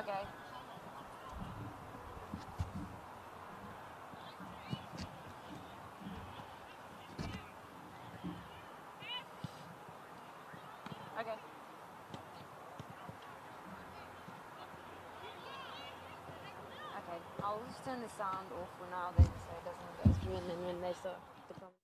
Okay. Okay. Okay. I'll just turn the sound off for now then so it doesn't go through and then when they start the conversation.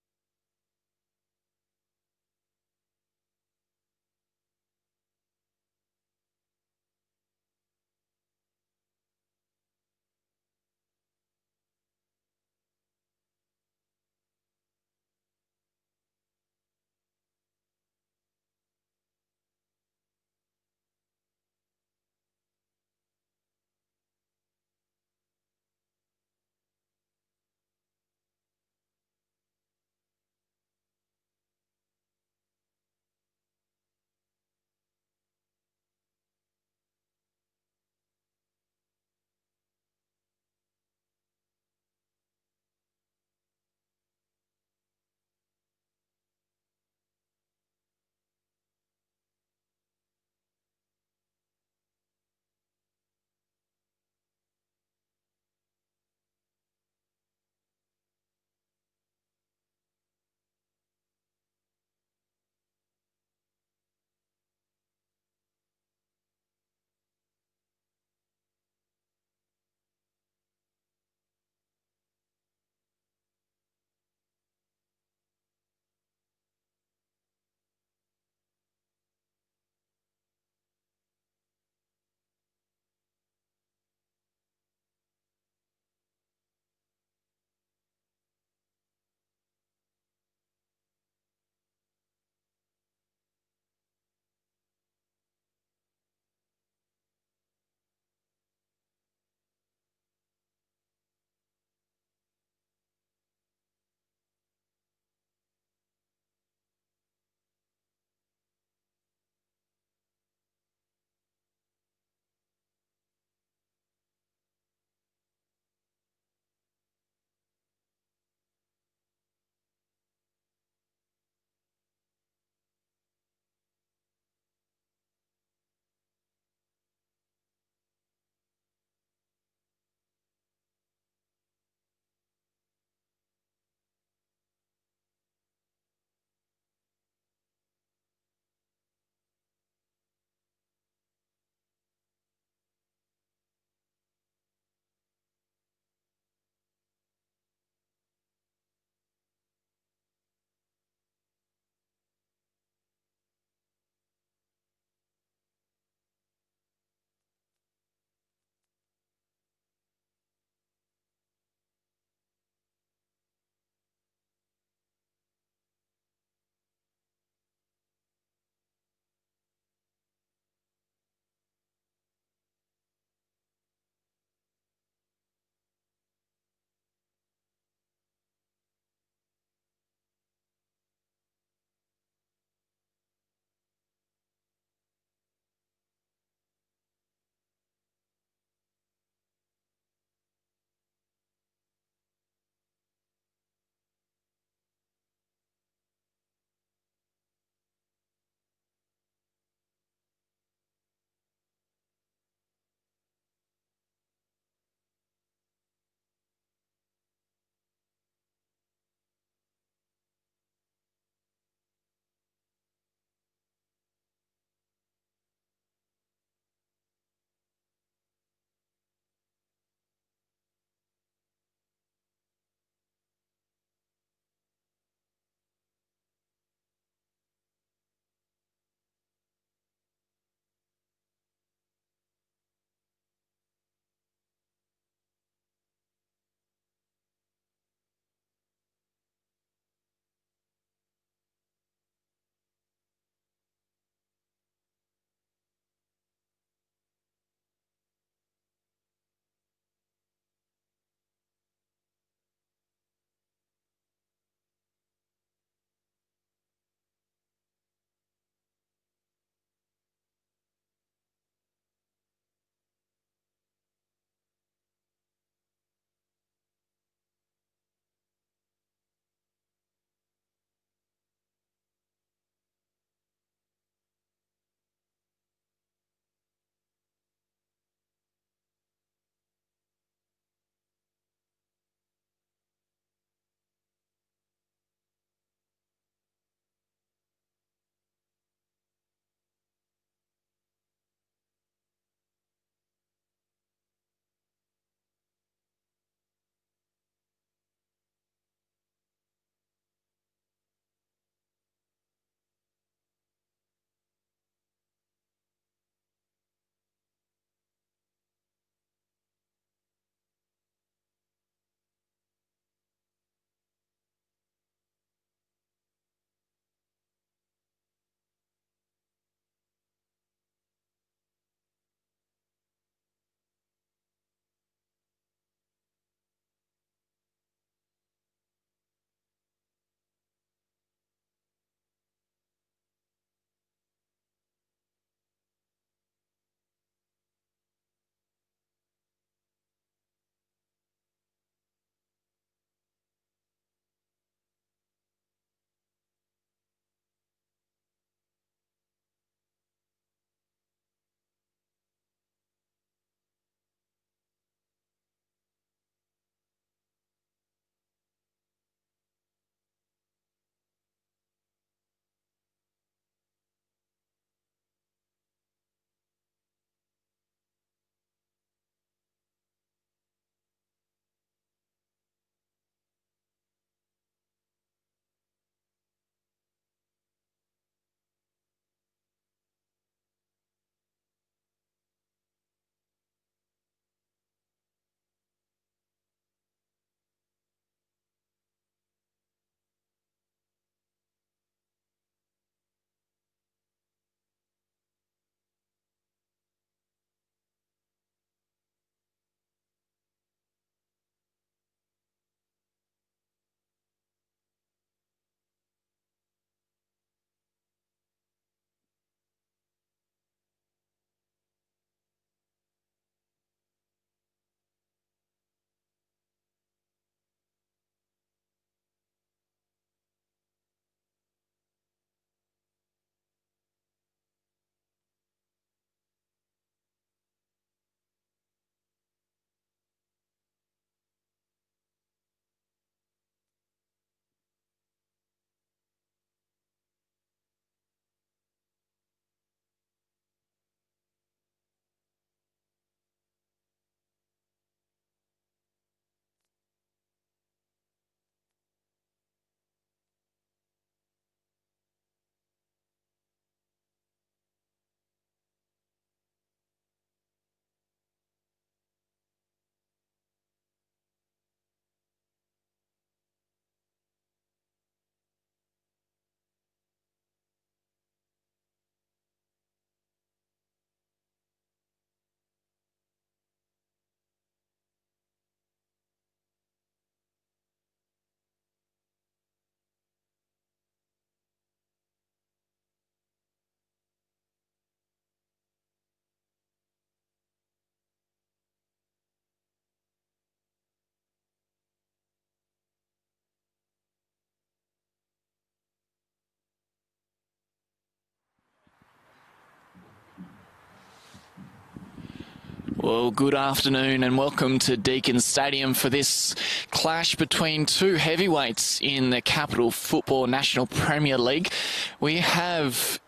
Well, good afternoon and welcome to Deakin Stadium for this clash between two heavyweights in the Capital Football National Premier League. We have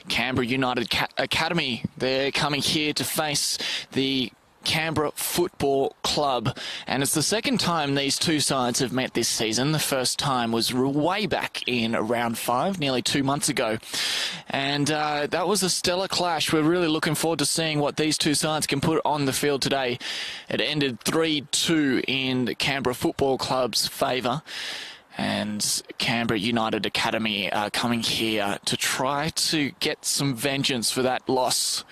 Canberra United Academy. They're coming here to face the Canberra Football Club, and it's the second time these two sides have met this season. The first time was way back in round 5, nearly 2 months ago, and that was a stellar clash. We're really looking forward to seeing what these two sides can put on the field today. It ended 3-2 in the Canberra Football Club's favour, and Canberra United Academy are coming here to try to get some vengeance for that loss.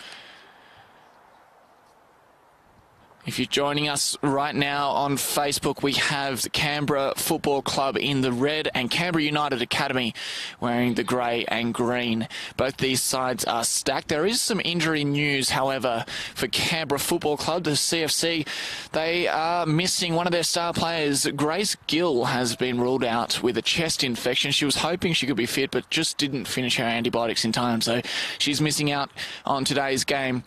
If you're joining us right now on Facebook, we have the Canberra Football Club in the red and Canberra United Academy wearing the grey and green. Both these sides are stacked. There is some injury news, however, for Canberra Football Club, the CFC. They are missing one of their star players. Grace Gill has been ruled out with a chest infection. She was hoping she could be fit, but just didn't finish her antibiotics in time, so she's missing out on today's game.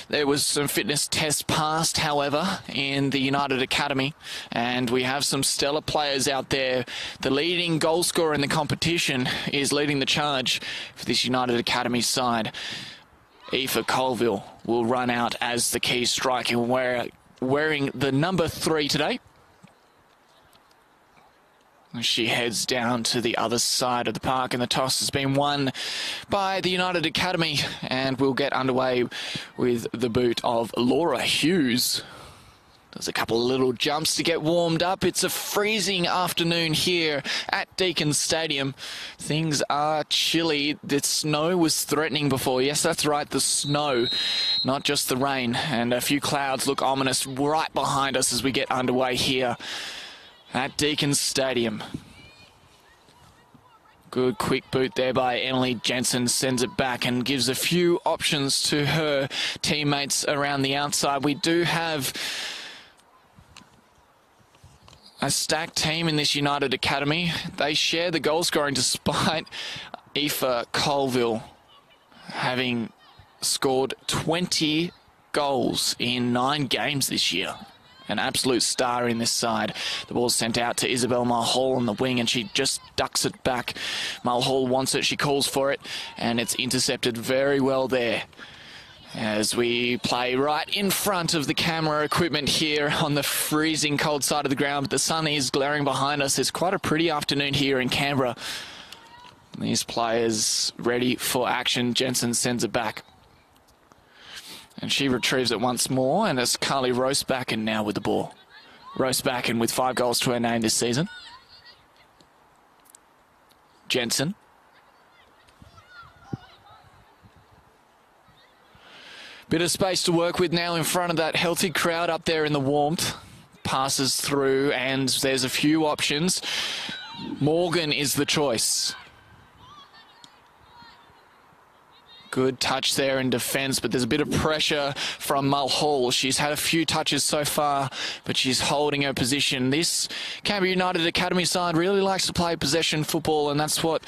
There was some fitness tests passed, however, in the United Academy, and we have some stellar players out there. The leading goal scorer in the competition is leading the charge for this United Academy side. Aoife Colville will run out as the key striker, wearing the number 3 today. She heads down to the other side of the park, and the toss has been won by the United Academy, and we'll get underway with the boot of Laura Hughes. There's a couple of little jumps to get warmed up. It's a freezing afternoon here at Deakin Stadium. Things are chilly. The snow was threatening before. Yes, that's right, the snow, not just the rain. And a few clouds look ominous right behind us as we get underway here at Deakin Stadium. Good quick boot there by Emily Jensen, sends it back and gives a few options to her teammates around the outside. We do have a stacked team in this United Academy. They share the goal scoring despite Aoife Colville having scored 20 goals in 9 games this year. An absolute star in this side. The ball's sent out to Isabel Mulhall on the wing, and she just ducks it back. Mulhall wants it, she calls for it, and it's intercepted very well there. As we play right in front of the camera equipment here on the freezing cold side of the ground, but the sun is glaring behind us. It's quite a pretty afternoon here in Canberra. These players ready for action. Jensen sends it back, and she retrieves it once more, and it's Carly Rosebacken now with the ball. Rosebacken with 5 goals to her name this season. Jensen. Bit of space to work with now in front of that healthy crowd up there in the warmth. Passes through, and there's a few options. Morgan is the choice. Good touch there in defence, but there's a bit of pressure from Mulhall. She's had a few touches so far, but she's holding her position. This Canberra United Academy side really likes to play possession football, and that's what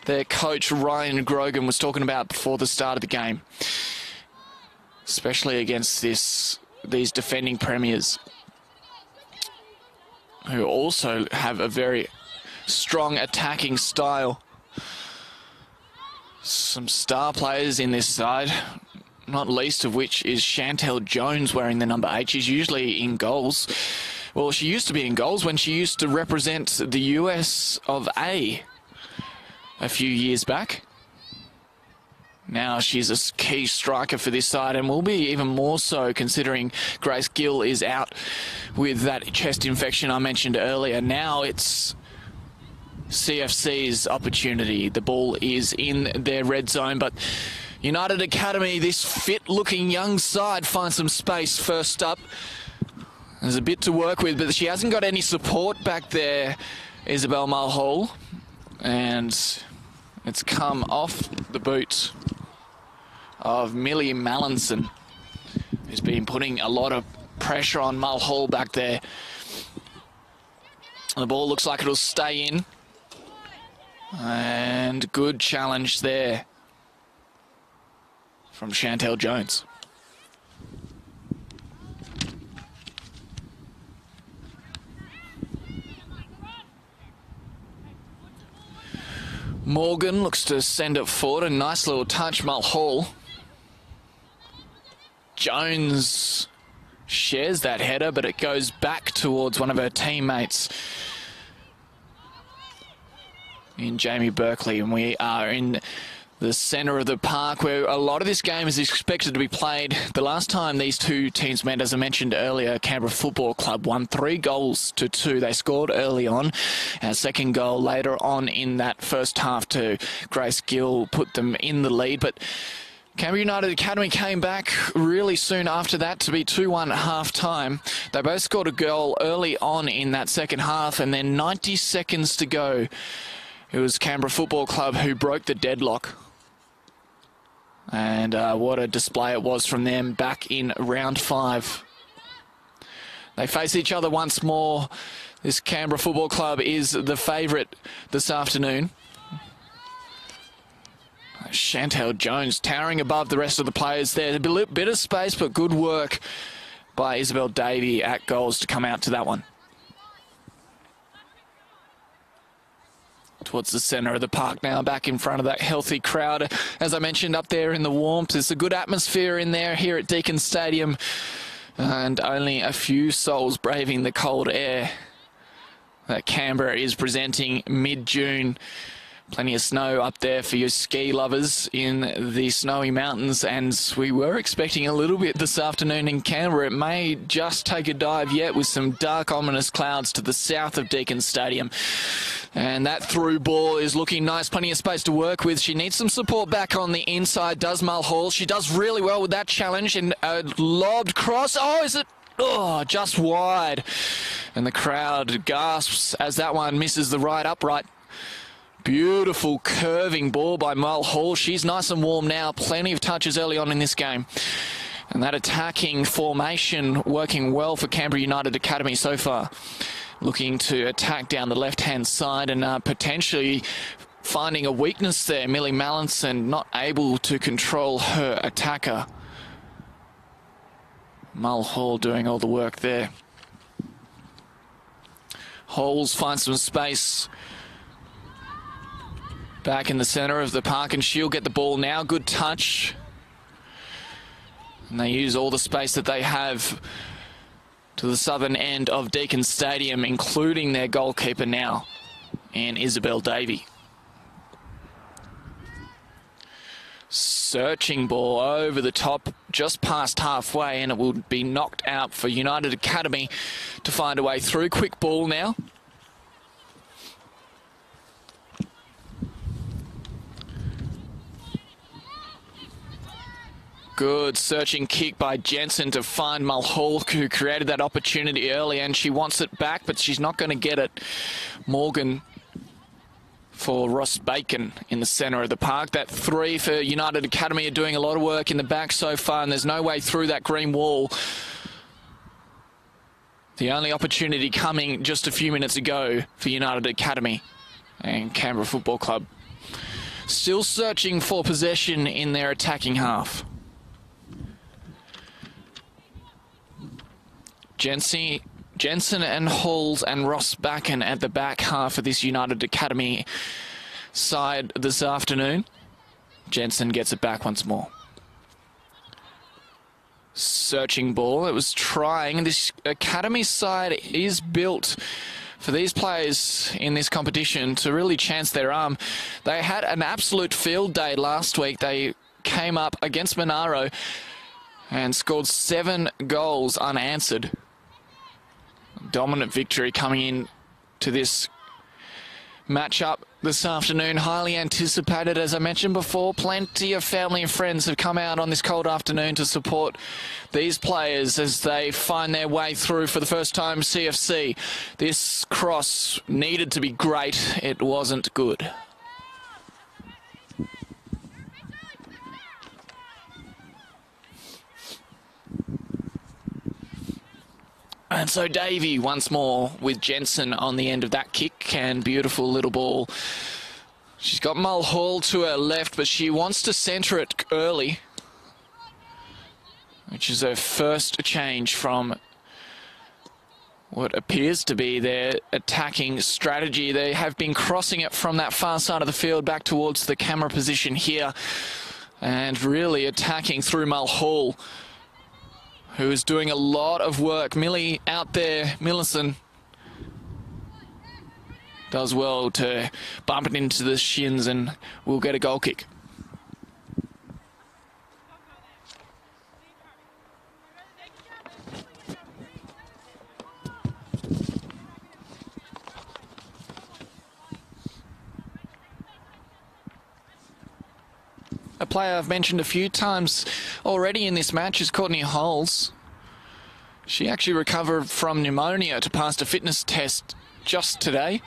their coach Ryan Grogan was talking about before the start of the game, especially against these defending premiers, who also have a very strong attacking style. Some star players in this side, not least of which is Chantel Jones wearing the number 8. She's usually in goals. Well, she used to be in goals when she used to represent the US of A few years back. Now she's a key striker for this side, and will be even more so considering Grace Gill is out with that chest infection I mentioned earlier. Now it's CFC's opportunity. The ball is in their red zone, but United Academy, this fit-looking young side, finds some space first up. There's a bit to work with, but she hasn't got any support back there, Isabel Mulhall, and it's come off the boot of Millie Mallinson, who's been putting a lot of pressure on Mulhall back there. The ball looks like it'll stay in. And good challenge there from Chantel Jones. Morgan looks to send it forward. A nice little touch, Mulhall. Jones shares that header, but it goes back towards one of her teammates in Jamie Berkeley. And we are in the centre of the park where a lot of this game is expected to be played. The last time these two teams met, as I mentioned earlier, Canberra Football Club won 3-2. They scored early on. A second goal later on in that first half to Grace Gill put them in the lead. But Canberra United Academy came back really soon after that to be 2-1 at half-time. They both scored a goal early on in that second half, and then 90 seconds to go, it was Canberra Football Club who broke the deadlock. And what a display it was from them back in round 5. They face each other once more. This Canberra Football Club is the favourite this afternoon. Chantel Jones towering above the rest of the players there. A bit of space, but good work by Isabel Davey at goals to come out to that one. Towards the centre of the park now, back in front of that healthy crowd. As I mentioned, up there in the warmth, there's a good atmosphere in there here at Deakin Stadium, and only a few souls braving the cold air that Canberra is presenting mid-June. Plenty of snow up there for your ski lovers in the snowy mountains, and we were expecting a little bit this afternoon in Canberra. It may just take a dive yet with some dark, ominous clouds to the south of Deakin Stadium. And that through ball is looking nice, plenty of space to work with. She needs some support back on the inside, does Mulhall. She does really well with that challenge, and a lobbed cross. Oh, is it? Oh, just wide. And the crowd gasps as that one misses the right upright. Beautiful curving ball by Mulhall. She's nice and warm now. Plenty of touches early on in this game. And that attacking formation working well for Canberra United Academy so far. Looking to attack down the left-hand side and potentially finding a weakness there. Millie Mallinson not able to control her attacker. Mulhall doing all the work there. Halls finds some space back in the centre of the park, and she'll get the ball now. Good touch. And they use all the space that they have to the southern end of Deakin Stadium, including their goalkeeper now, and Isabel Davey. Searching ball over the top, just past halfway, and it will be knocked out for United Academy to find a way through. Quick ball now. Good searching kick by Jensen to find Mulhall, who created that opportunity early, and she wants it back, but she's not going to get it. Morgan for Ross Bacon in the centre of the park. That three for United Academy are doing a lot of work in the back so far, and there's no way through that green wall. The only opportunity coming just a few minutes ago for United Academy and Canberra Football Club. Still searching for possession in their attacking half. Jensen and Halls and Ross Backen at the back half of this United Academy side this afternoon. Jensen gets it back once more. Searching ball. It was trying. This Academy side is built for these players in this competition to really chance their arm. They had an absolute field day last week. They came up against Monaro and scored 7 goals unanswered. Dominant victory coming in to this matchup this afternoon. Highly anticipated, as I mentioned before. Plenty of family and friends have come out on this cold afternoon to support these players as they find their way through for the first time CFC. This cross needed to be great. It wasn't good. And so Davey once more with Jensen on the end of that kick, and beautiful little ball. She's got Mulhall to her left, but she wants to centre it early, which is her first change from what appears to be their attacking strategy. They have been crossing it from that far side of the field back towards the camera position here and really attacking through Mulhall, who is doing a lot of work. Millie out there, Millison does well to bump it into the shins and will get a goal kick. A player I've mentioned a few times already in this match is Courtney Holes. She actually recovered from pneumonia to pass a fitness test just today,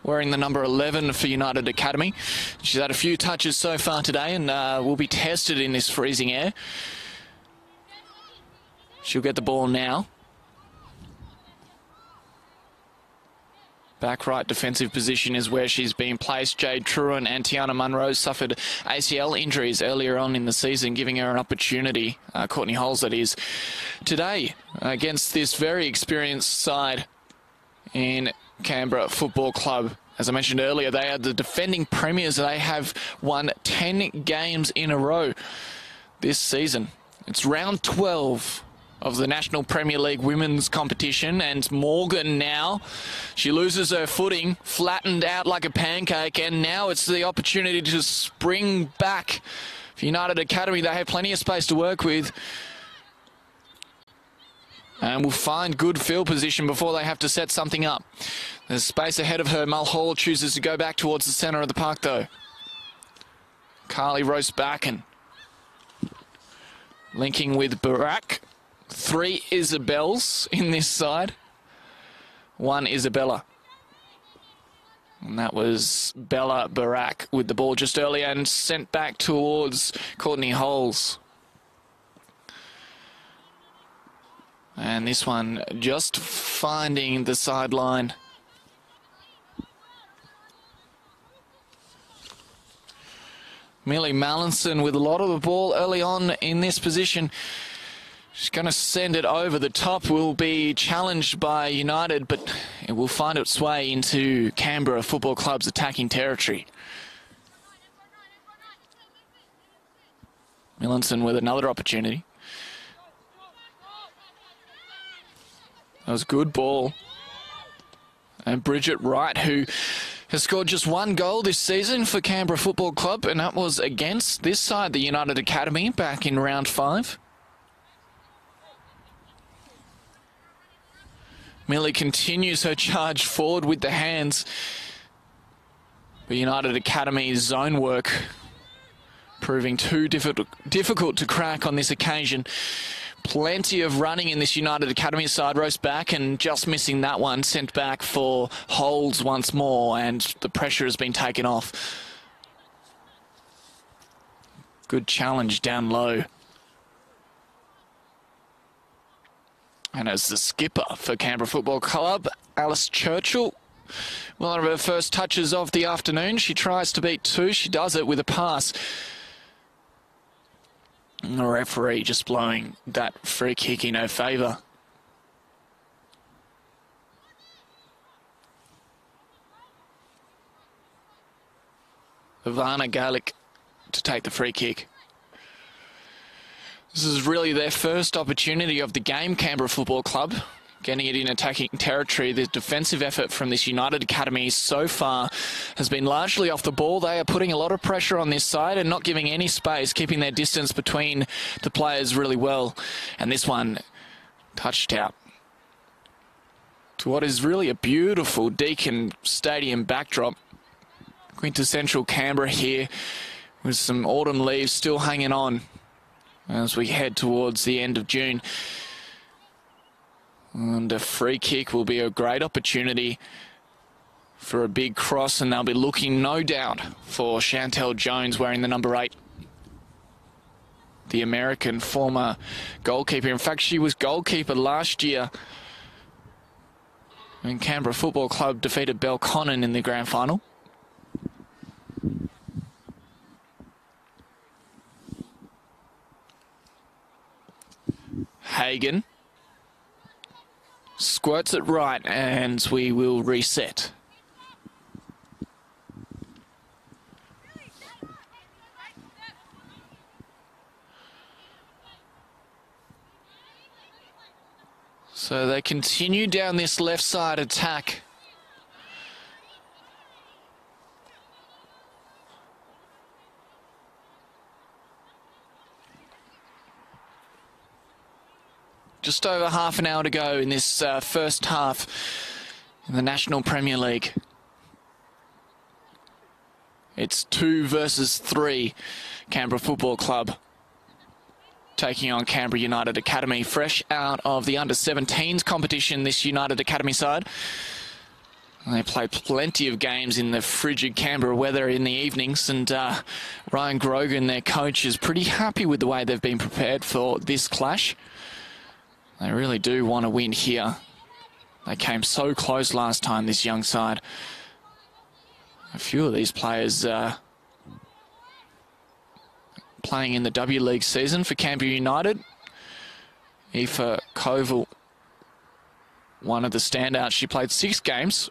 wearing the number 11 for United Academy. She's had a few touches so far today and will be tested in this freezing air. She'll get the ball now. Back right defensive position is where she's been placed. Jade Truan and Tiana Munro suffered ACL injuries earlier on in the season, giving her an opportunity, Courtney Holes that is, today against this very experienced side in Canberra Football Club. As I mentioned earlier, they are the defending premiers. They have won 10 games in a row this season. It's round 12 of the National Premier League women's competition, and Morgan now, she loses her footing, flattened out like a pancake, and now it's the opportunity to spring back for United Academy. They have plenty of space to work with and will find good field position before they have to set something up. There's space ahead of her. Mulhall chooses to go back towards the centre of the park though. Carly Roast-Backen linking with Barak. 3 Isabels in this side. 1 Isabella. And that was Bella Barak with the ball just earlier and sent back towards Courtney Holes. And this one just finding the sideline. Millie Mallinson with a lot of the ball early on in this position. She's going to send it over the top. Will be challenged by United, but it will find its way into Canberra Football Club's attacking territory. Millinson with another opportunity. That was a good ball. And Bridget Wright, who has scored just 1 goal this season for Canberra Football Club, and that was against this side, the United Academy, back in round 5. Millie continues her charge forward with the hands. The United Academy's zone work proving too difficult to crack on this occasion. Plenty of running in this United Academy side. Roast-Backen just missing that one. Sent back for Holes once more, and the pressure has been taken off. Good challenge down low. And as the skipper for Canberra Football Club, Alice Churchill, one of her first touches of the afternoon. She tries to beat 2. She does it with a pass. And the referee just blowing that free kick in her favour. Ivana Galick to take the free kick. This is really their first opportunity of the game, Canberra Football Club, getting it in attacking territory. The defensive effort from this United Academy so far has been largely off the ball. They are putting a lot of pressure on this side and not giving any space, keeping their distance between the players really well. And this one touched out to what is really a beautiful Deakin Stadium backdrop. Quintessential Canberra here with some autumn leaves still hanging on as we head towards the end of June. And a free kick will be a great opportunity for a big cross, and they'll be looking, no doubt, for Chantel Jones wearing the number 8. The American former goalkeeper. In fact, she was goalkeeper last year when Canberra Football Club defeated Belconnen in the grand final. Hagan Squirts it right, and we will reset. So they continue down this left side attack. Just over half an hour to go in this first half in the National Premier League. It's 2 versus 3, Canberra Football Club taking on Canberra United Academy. Fresh out of the under-17s competition, this United Academy side. They play plenty of games in the frigid Canberra weather in the evenings, and Ryan Grogan, their coach, is pretty happy with the way they've been prepared for this clash. They really do want to win here. They came so close last time, this young side. A few of these players playing in the W League season for Canberra United. Aoife Koval, one of the standouts. She played 6 games.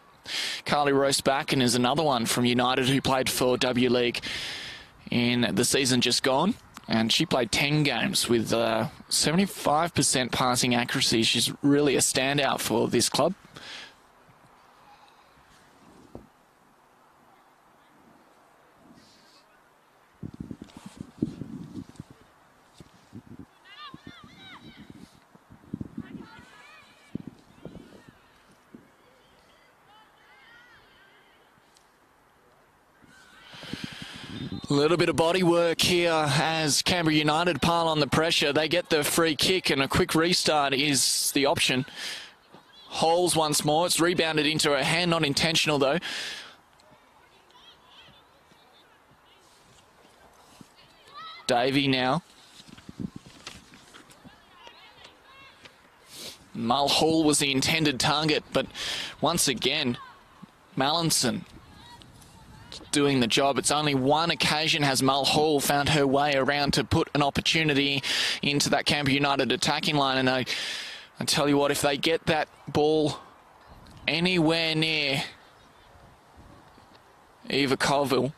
Carly Roast-Backen is another one from United who played for W League in the season just gone. And she played 10 games with 75% passing accuracy. She's really a standout for this club. A little bit of body work here as Canberra United pile on the pressure. They get the free kick and a quick restart is the option. Holes once more. It's rebounded into her hand, not intentional though. Davey now. Mulhall was the intended target, but once again, Mallinson doing the job. It's only one occasion has Mulhall found her way around to put an opportunity into that Canberra United attacking line. And I tell you what, if they get that ball anywhere near Aoife Koval,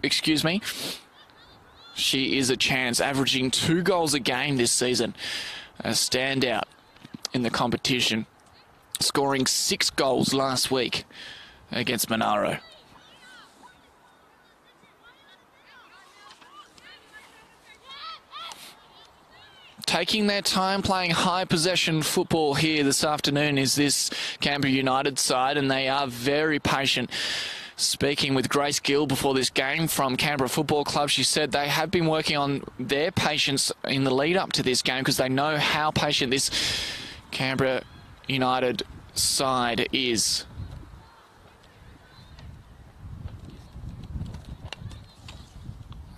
excuse me, she is a chance, averaging 2 goals a game this season. A standout in the competition, scoring 6 goals last week against Monaro. Taking their time playing high possession football here this afternoon is this Canberra United side, and they are very patient. Speaking with Grace Gill before this game from Canberra Football Club, she said they have been working on their patience in the lead up to this game because they know how patient this Canberra United side is.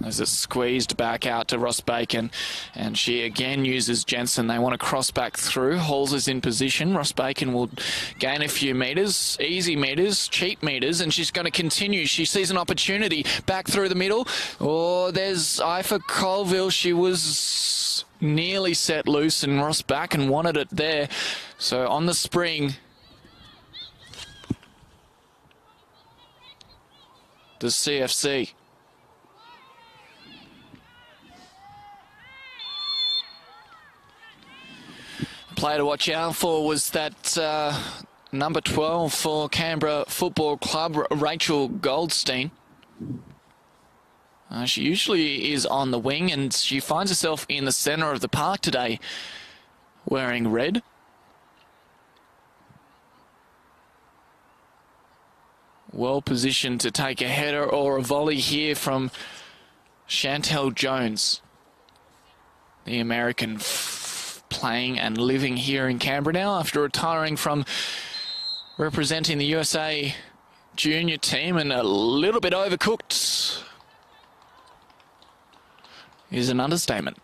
As it's squeezed back out to Ross-Backen, and she again uses Jensen. They want to cross back through. Halls is in position. Ross-Backen will gain a few metres, easy metres, cheap metres, and she's going to continue. She sees an opportunity back through the middle. Oh, there's Aoife Colville. She was nearly set loose, and Ross-Backen wanted it there. So on the spring, the CFC. Player to watch out for was that number 12 for Canberra Football Club, Rachel Goldstein. She usually is on the wing, and she finds herself in the centre of the park today wearing red. Well positioned to take a header or a volley here from Chantel Jones, the American playing and living here in Canberra now after retiring from representing the USA junior team, and a little bit overcooked is an understatement.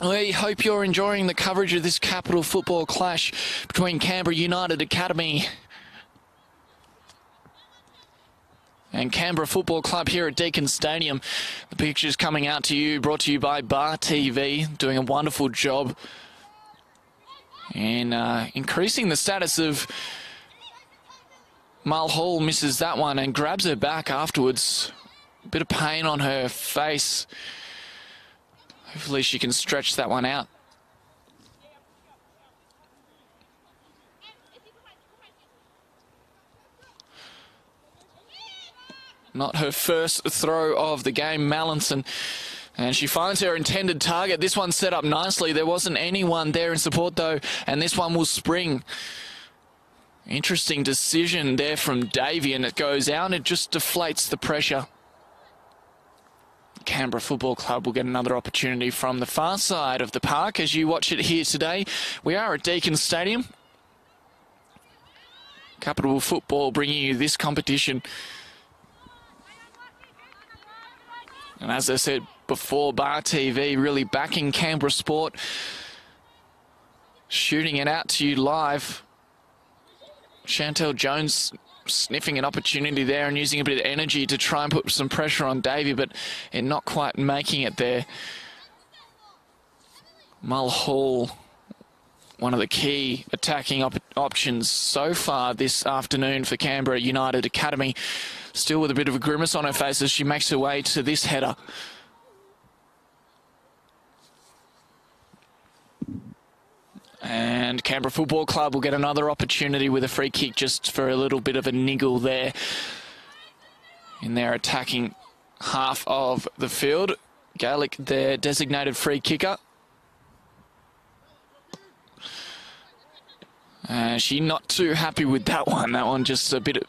We hope you're enjoying the coverage of this capital football clash between Canberra United Academy and and Canberra Football Club here at Deakin Stadium. The pictures coming out to you, brought to you by Bar TV, doing a wonderful job in increasing the status of Mulhall. Misses that one and grabs her back afterwards. A bit of pain on her face. Hopefully she can stretch that one out. Not her first throw of the game, Mallinson. And she finds her intended target. This one's set up nicely. There wasn't anyone there in support, though, and this one will spring. Interesting decision there from Davey, and it goes out and it just deflates the pressure. Canberra Football Club will get another opportunity from the far side of the park as you watch it here today. We are at Deakin Stadium. Capital Football bringing you this competition. And as I said before, Bar TV really backing Canberra sport, shooting it out to you live. Chantel Jones sniffing an opportunity there and using a bit of energy to try and put some pressure on Davey, but not quite making it there. Mulhall, one of the key attacking options so far this afternoon for Canberra United Academy. Still with a bit of a grimace on her face as she makes her way to this header. And Canberra Football Club will get another opportunity with a free kick just for a little bit of a niggle there in their attacking half of the field. Gaelic, their designated free kicker. She's not too happy with that one. That one just a bit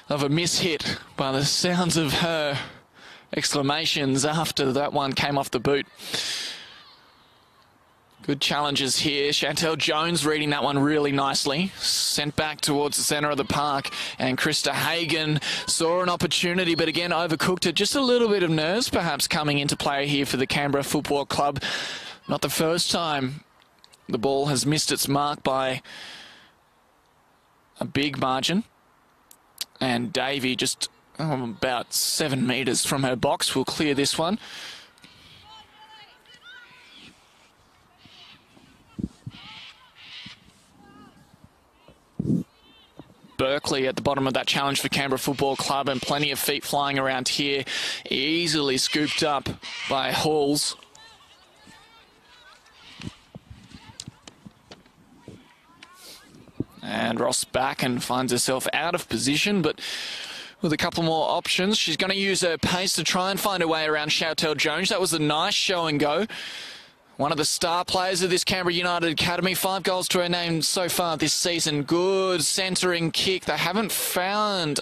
of a mishit by the sounds of her exclamations after that one came off the boot. Good challenges here. Chantel Jones reading that one really nicely. Sent back towards the centre of the park. And Krista Hagan saw an opportunity, but again overcooked it. Just a little bit of nerves perhaps coming into play here for the Canberra Football Club. Not the first time the ball has missed its mark by a big margin. And Davey just about 7 metres from her box will clear this one. Berkeley at the bottom of that challenge for Canberra Football Club, and plenty of feet flying around here. Easily scooped up by Halls. And Ross back and finds herself out of position, but with a couple more options. She's going to use her pace to try and find her way around Chantel Jones. That was a nice show and go. One of the star players of this Canberra United Academy. 5 goals to her name so far this season. Good centering kick. They haven't found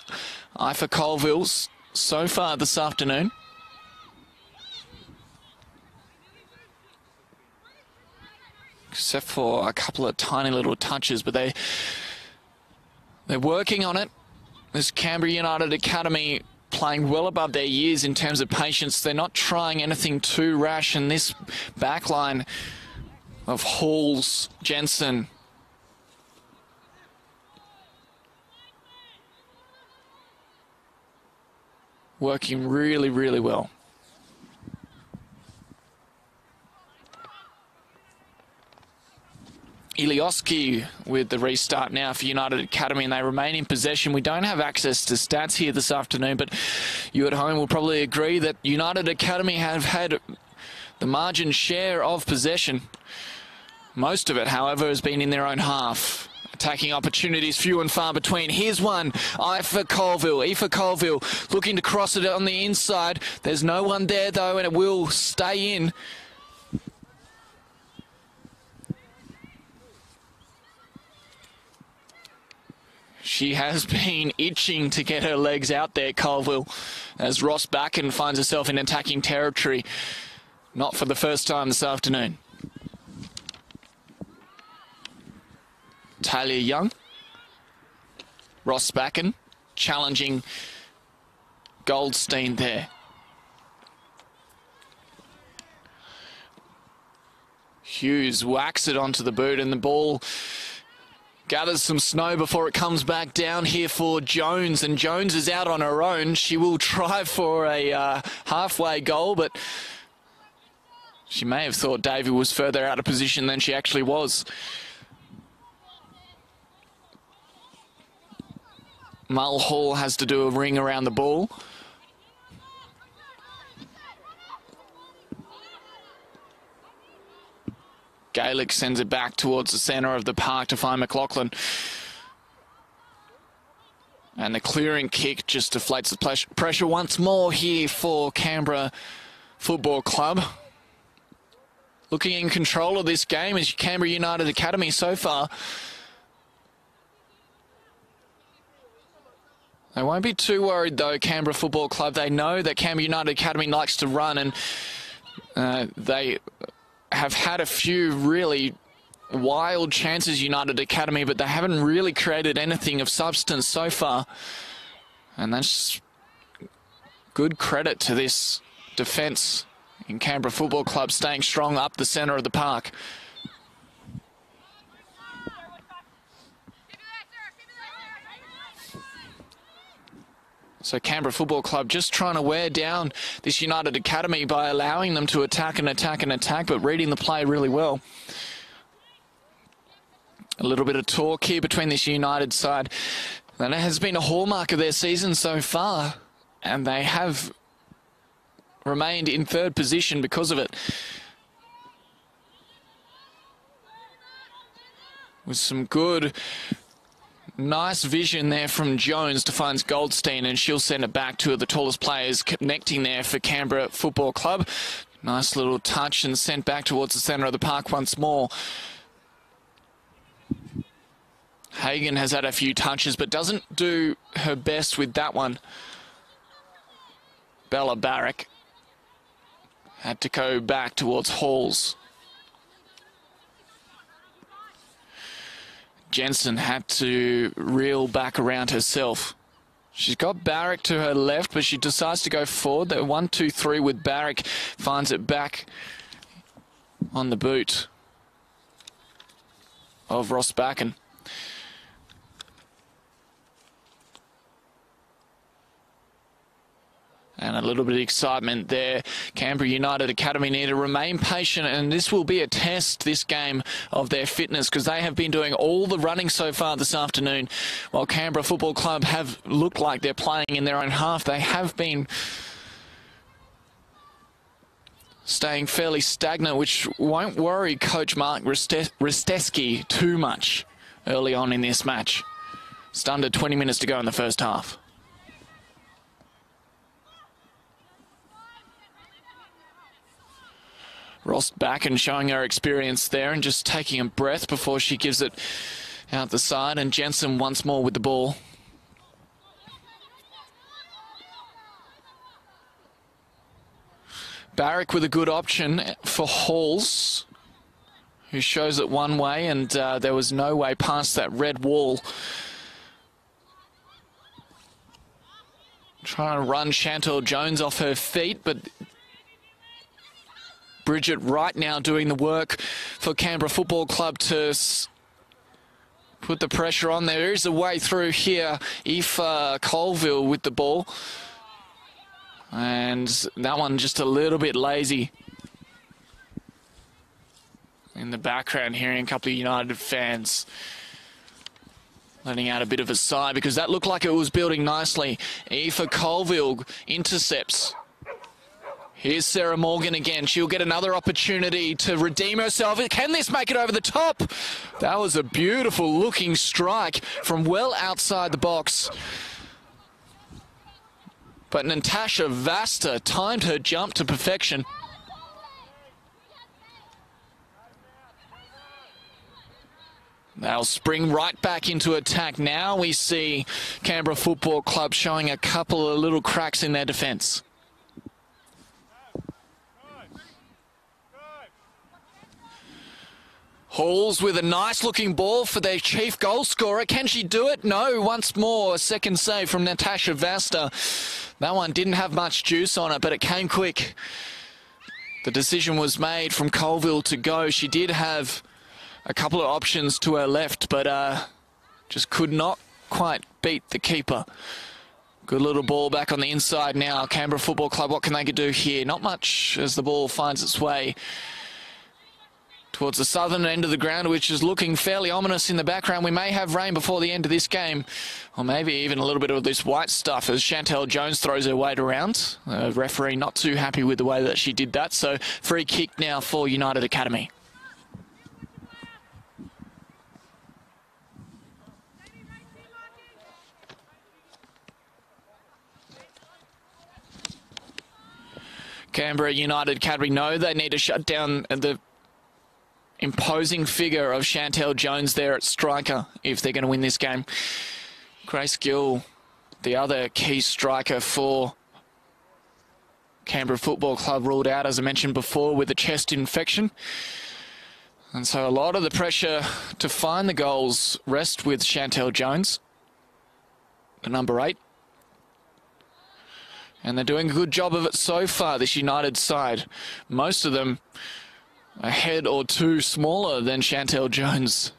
Ifa Colville so far this afternoon. Except for a couple of tiny little touches, but they're working on it. This Canberra United Academy playing well above their years in terms of patience. They're not trying anything too rash, and this backline of Halls, Jensen, working really, really well. Ilioski with the restart now for United Academy, and they remain in possession. We don't have access to stats here this afternoon, but you at home will probably agree that United Academy have had the margin share of possession. Most of it, however, has been in their own half. Attacking opportunities few and far between. Here's one, Aoife Colville looking to cross it on the inside. There's no one there though, and it will stay in. She has been itching to get her legs out there, Colville, as Ross Backen finds herself in attacking territory. Not for the first time this afternoon. Talia Young. Ross Backen challenging Goldstein there. Hughes whacks it onto the boot, and the ball gathers some snow before it comes back down here for Jones, and Jones is out on her own. She will try for a halfway goal, but she may have thought Davey was further out of position than she actually was. Mulhall has to do a ring around the ball. Gaelic sends it back towards the centre of the park to find McLaughlin. And the clearing kick just deflates the pressure once more here for Canberra Football Club. Looking in control of this game is Canberra United Academy so far. They won't be too worried though, Canberra Football Club. They know that Canberra United Academy likes to run, and they have had a few really wild chances, United Academy, but they haven't really created anything of substance so far. And that's good credit to this defence in Canberra Football Club, staying strong up the centre of the park. So Canberra Football Club just trying to wear down this United Academy by allowing them to attack and attack and attack, but reading the play really well. A little bit of talk here between this United side. That has been a hallmark of their season so far, and they have remained in third position because of it. With some good, nice vision there from Jones to find Goldstein, and she'll send it back to the tallest players connecting there for Canberra Football Club. Nice little touch and sent back towards the centre of the park once more. Hagan has had a few touches but doesn't do her best with that one. Bella Barrack had to go back towards Halls. Jensen had to reel back around herself. She's got Barrack to her left, but she decides to go forward. The 1-2-3 with Barrack, finds it back on the boot of Ross Backen. And a little bit of excitement there. Canberra United Academy need to remain patient, and this will be a test, this game, of their fitness, because they have been doing all the running so far this afternoon. While Canberra Football Club have looked like they're playing in their own half, they have been staying fairly stagnant, which won't worry Coach Mark Risteski too much early on in this match. It's under 20 minutes to go in the first half. Ross back and showing her experience there and just taking a breath before she gives it out the side. And Jensen once more with the ball. Barrack with a good option for Halls, who shows it one way, and there was no way past that red wall. Trying to run Chantal Jones off her feet, but Bridget right now doing the work for Canberra Football Club to put the pressure on. There is a way through here. Aoife Colville with the ball. And that one just a little bit lazy. In the background, hearing a couple of United fans letting out a bit of a sigh, because that looked like it was building nicely. Aoife Colville intercepts. Here's Sarah Morgan again. She'll get another opportunity to redeem herself. Can this make it over the top? That was a beautiful looking strike from well outside the box. But Natasha Vasta timed her jump to perfection. They'll spring right back into attack. Now we see Canberra Football Club showing a couple of little cracks in their defence. Halls with a nice looking ball for their chief goal scorer. Can she do it? No. Once more, a second save from Natasha Vasta. That one didn't have much juice on it, but it came quick. The decision was made from Colville to go. She did have a couple of options to her left, but Just could not quite beat the keeper. Good little ball back on the inside now. Canberra Football Club, what can they do here? Not much as the ball finds its way towards the southern end of the ground, which is looking fairly ominous in the background. We may have rain before the end of this game, or maybe even a little bit of this white stuff as Chantel Jones throws her weight around. The referee not too happy with the way that she did that, so free kick now for United Academy. Canberra United Academy know they need to shut down the imposing figure of Chantel Jones there at striker if they're going to win this game. Grace Gill, the other key striker for Canberra Football Club, ruled out, as I mentioned before, with a chest infection. And so a lot of the pressure to find the goals rests with Chantel Jones, the number 8. And they're doing a good job of it so far, this United side. Most of them a head or two smaller than Chantel Jones.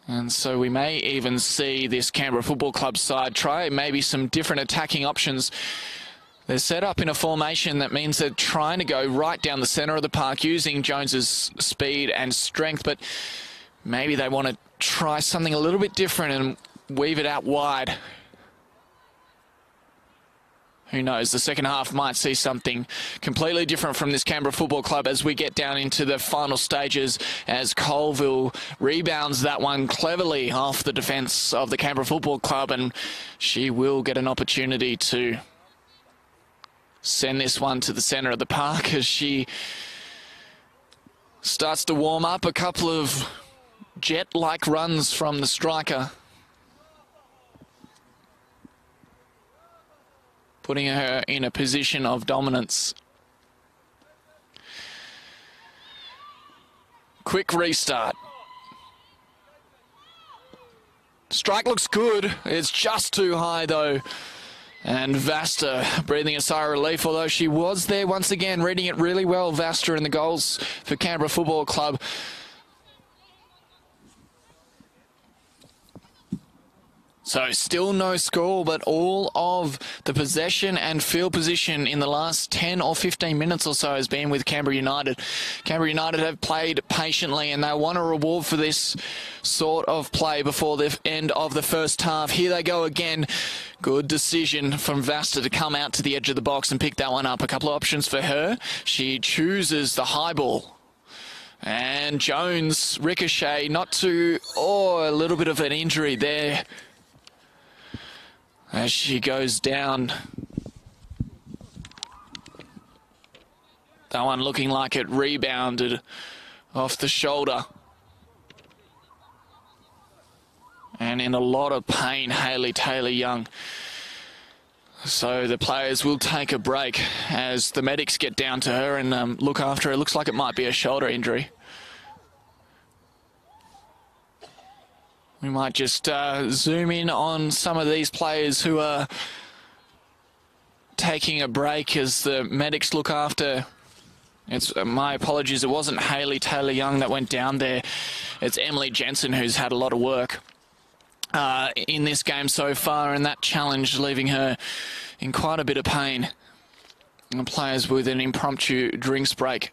And so we may even see this Canberra Football Club side try maybe some different attacking options. They're set up in a formation that means they're trying to go right down the centre of the park using Jones's speed and strength, but maybe they want to try something a little bit different and weave it out wide. Who knows, the second half might see something completely different from this Canberra Football Club as we get down into the final stages, as Colville rebounds that one cleverly off the defence of the Canberra Football Club, and she will get an opportunity to send this one to the centre of the park as she starts to warm up. A couple of jet-like runs from the striker, putting her in a position of dominance. Quick restart. Strike looks good. It's just too high though. And Vasta breathing a sigh of relief, although she was there once again, reading it really well, Vasta, in the goals for Canberra Football Club. So still no score, but all of the possession and field position in the last 10 or 15 minutes or so has been with Canberra United. Canberra United have played patiently and they want a reward for this sort of play before the end of the first half. Here they go again. Good decision from Vasta to come out to the edge of the box and pick that one up. A couple of options for her. She chooses the high ball. And Jones, ricochet, not too... Oh, a little bit of an injury there as she goes down. That one looking like it rebounded off the shoulder. And in a lot of pain, Hayley Taylor-Young. So the players will take a break as the medics get down to her and look after her. Looks like it might be a shoulder injury. We might just zoom in on some of these players who are taking a break as the medics look after. It's my apologies, it wasn't Hayley Taylor-Young that went down there. It's Emily Jensen, who's had a lot of work in this game so far, and that challenge leaving her in quite a bit of pain. And players with an impromptu drinks break.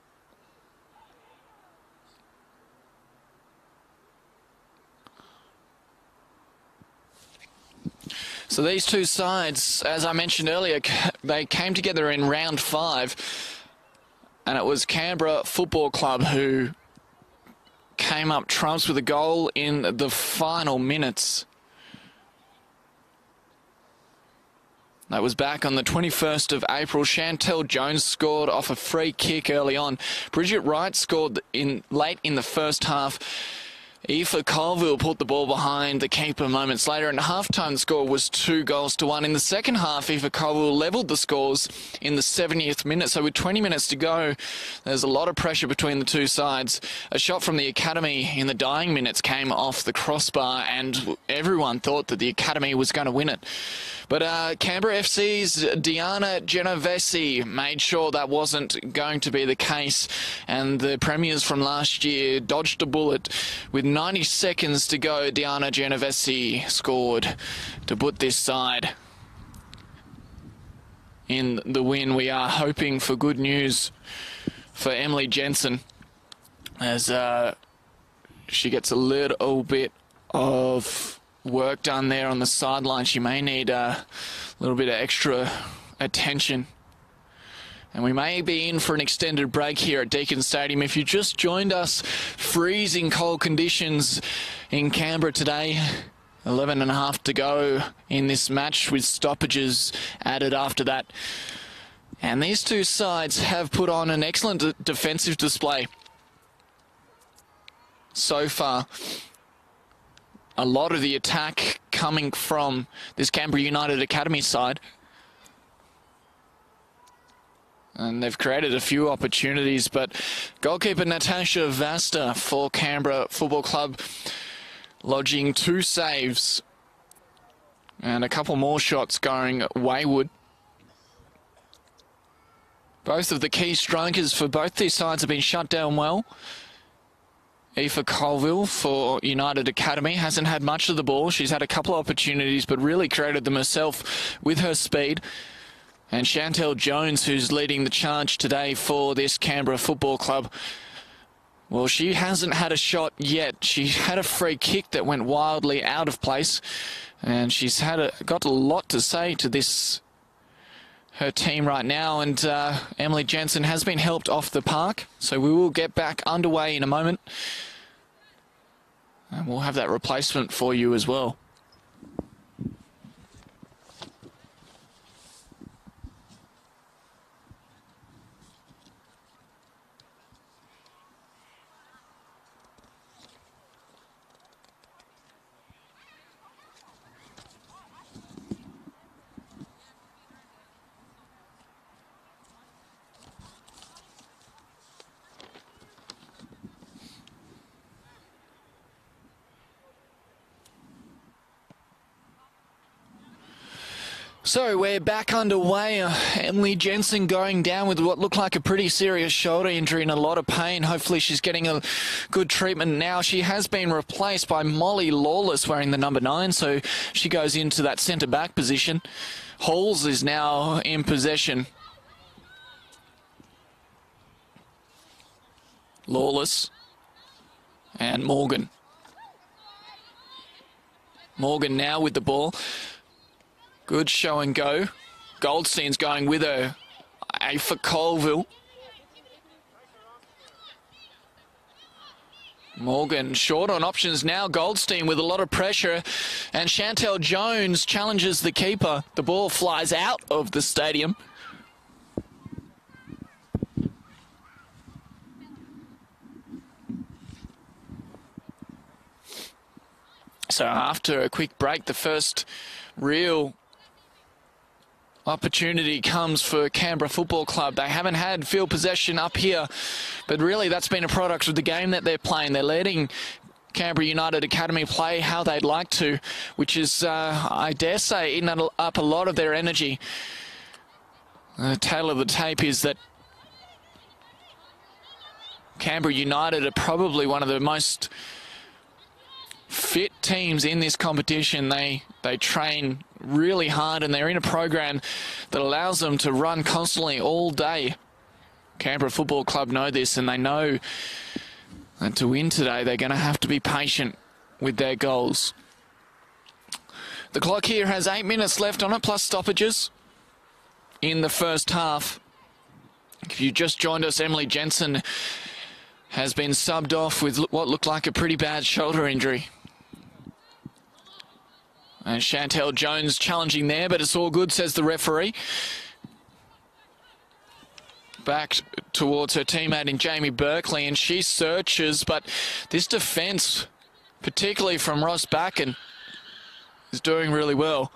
So these two sides, as I mentioned earlier, they came together in round 5, and it was Canberra Football Club who came up trumps with a goal in the final minutes. That was back on the 21st of April. Chantel Jones scored off a free kick early on. Bridget Wright scored late in the first half. Aoife Colville put the ball behind the keeper moments later, and half-time score was 2-1. In the second half, Aoife Colville levelled the scores in the 70th minute. So with 20 minutes to go, there's a lot of pressure between the two sides. A shot from the Academy in the dying minutes came off the crossbar, and everyone thought that the Academy was going to win it. But Canberra FC's Diana Genovese made sure that wasn't going to be the case, and the premiers from last year dodged a bullet with 90 seconds to go. Diana Genovese scored to put this side in the win. We are hoping for good news for Emily Jensen as she gets a little bit of work done there on the sideline. She may need a little bit of extra attention. And we may be in for an extended break here at Deakin Stadium. If you just joined us, freezing cold conditions in Canberra today. 11 and a half to go in this match with stoppages added after that. And these two sides have put on an excellent defensive display so far. A lot of the attack coming from this Canberra United Academy side. And they've created a few opportunities, but goalkeeper Natasha Vasta for Canberra Football Club lodging 2 saves and a couple more shots going wayward. Both of the key strikers for both these sides have been shut down well. Aoife Colville for United Academy hasn't had much of the ball. She's had a couple of opportunities, but really created them herself with her speed. And Chantel Jones, who's leading the charge today for this Canberra Football Club, well, she hasn't had a shot yet. She had a free kick that went wildly out of place, and she's got a lot to say to her team right now. And Emily Jensen has been helped off the park, so we will get back underway in a moment, and we'll have that replacement for you as well. So we're back underway. Emily Jensen going down with what looked like a pretty serious shoulder injury and a lot of pain. Hopefully she's getting a good treatment now. She has been replaced by Molly Lawless wearing the number 9, so she goes into that centre-back position. Halls is now in possession. Lawless and Morgan. Morgan now with the ball. Good show and go. Goldstein's going with her. A for Colville. Morgan short on options now. Goldstein with a lot of pressure. And Chantel Jones challenges the keeper. The ball flies out of the stadium. So after a quick break, the first real opportunity comes for Canberra Football Club. They haven't had field possession up here, but really that's been a product of the game that they're playing. They're letting Canberra United Academy play how they'd like to, which is, I dare say, eating up a lot of their energy. The tale of the tape is that Canberra United are probably one of the most fit teams in this competition. They train really hard and they're in a program that allows them to run constantly all day. Canberra Football Club know this, and they know that to win today they're going to have to be patient with their goals. The clock here has 8 minutes left on it plus stoppages in the first half. If you just joined us, Emily Jensen has been subbed off with what looked like a pretty bad shoulder injury. And Chantel Jones challenging there, but it's all good, says the referee. Back towards her teammate in Jamie Berkeley, and she searches, but this defence, particularly from Ross Backen, is doing really well.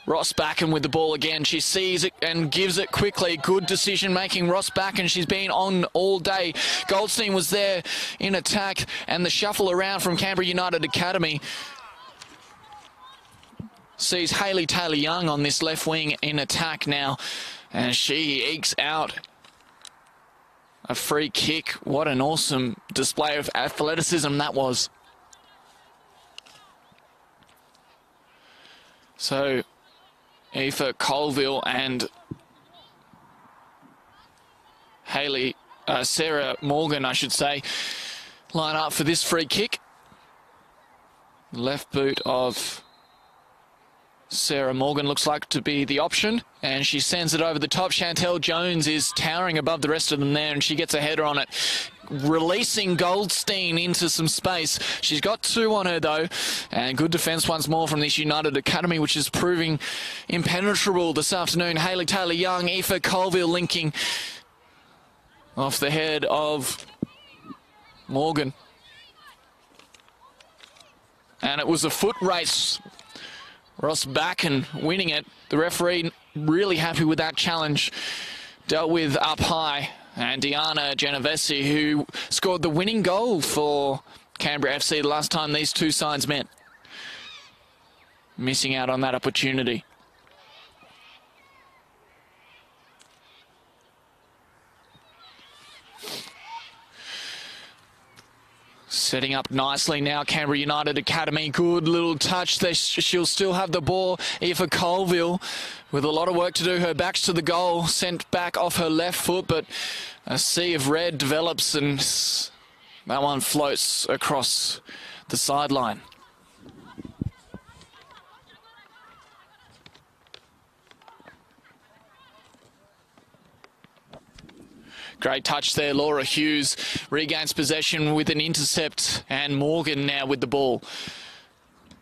Ross Backen with the ball again. She sees it and gives it quickly. Good decision-making, Ross Backen. She's been on all day. Goldstein was there in attack, and the shuffle around from Canberra United Academy sees Hayley Taylor-Young on this left wing in attack now, and she ekes out a free kick. What an awesome display of athleticism that was. So Aoife Colville and Sarah Morgan, I should say, line up for this free kick. Left boot of Sarah Morgan looks like to be the option, and she sends it over the top. Chantel Jones is towering above the rest of them there, and she gets a header on it, releasing Goldstein into some space. She's got 2 on her, though, and good defence once more from this United Academy, which is proving impenetrable this afternoon. Hayley Taylor-Young, Aoife Colville linking off the head of Morgan. And it was a foot race. Ross Backen winning it. The referee really happy with that challenge. Dealt with up high. And Diana Genovese, who scored the winning goal for Canberra FC the last time these two sides met. Missing out on that opportunity. Setting up nicely now, Canberra United Academy. Good little touch. She'll still have the ball. Aoife Colville with a lot of work to do. Her back's to the goal. Sent back off her left foot, but a sea of red develops and that one floats across the sideline. Great touch there. Laura Hughes regains possession with an intercept, and Morgan now with the ball.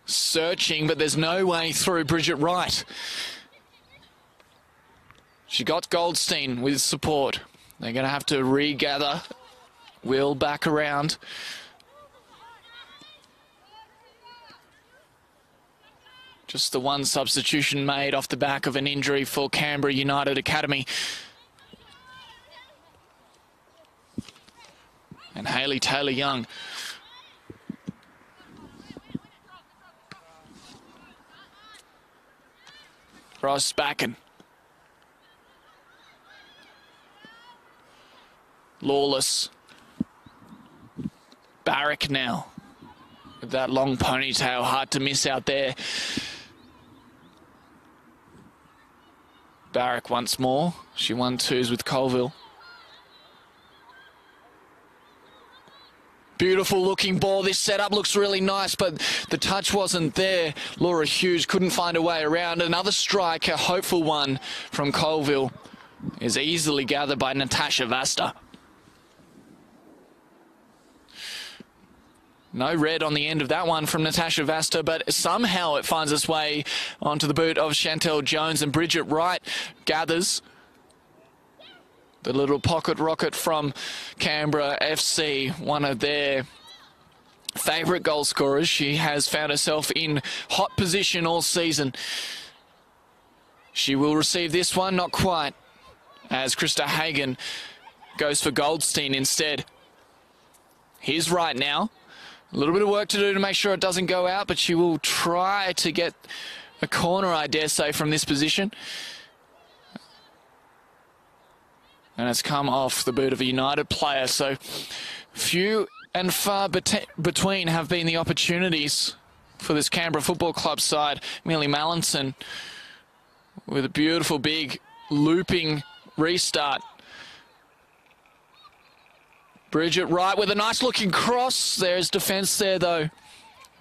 Searching, but there's no way through. Bridget Wright. She got Goldstein with support. They're going to have to regather. Will back around. Just the one substitution made off the back of an injury for Canberra United Academy. And Hayley Taylor-Young. Ross Backen. Lawless. Barrack now. With that long ponytail, hard to miss out there. Barrack once more. She won 2s with Colville. Beautiful looking ball. This setup looks really nice, but the touch wasn't there. Laura Hughes couldn't find a way around. Another strike, a hopeful one from Colville, is easily gathered by Natasha Vasta. No red on the end of that one from Natasha Vasta, but somehow it finds its way onto the boot of Chantel Jones, and Bridget Wright gathers. The little pocket rocket from Canberra FC, one of their favourite goal scorers. She has found herself in hot position all season. She will receive this one, not quite, as Krista Hagan goes for Goldstein instead. Here's Wright now. A little bit of work to do to make sure it doesn't go out, but she will try to get a corner, I dare say, from this position. And it's come off the boot of a United player. So few and far between have been the opportunities for this Canberra Football Club side. Millie Mallinson with a beautiful big looping restart. Bridget Wright with a nice looking cross. There's defence there though.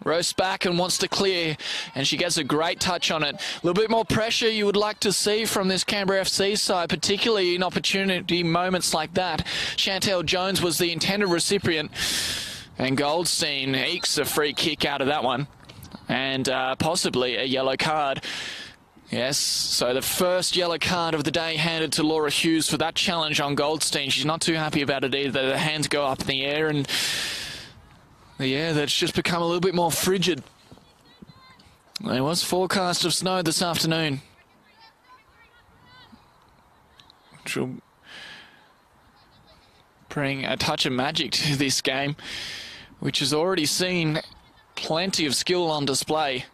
Roast back and wants to clear, and she gets a great touch on it. A little bit more pressure you would like to see from this Canberra FC side, particularly in opportunity moments like that. Chantel Jones was the intended recipient, and Goldstein ekes a free kick out of that one, and possibly a yellow card. Yes, so the first yellow card of the day handed to Laura Hughes for that challenge on Goldstein. She's not too happy about it either. The hands go up in the air, and the air that's just become a little bit more frigid. There was forecast of snow this afternoon, which will bring a touch of magic to this game, which has already seen plenty of skill on display.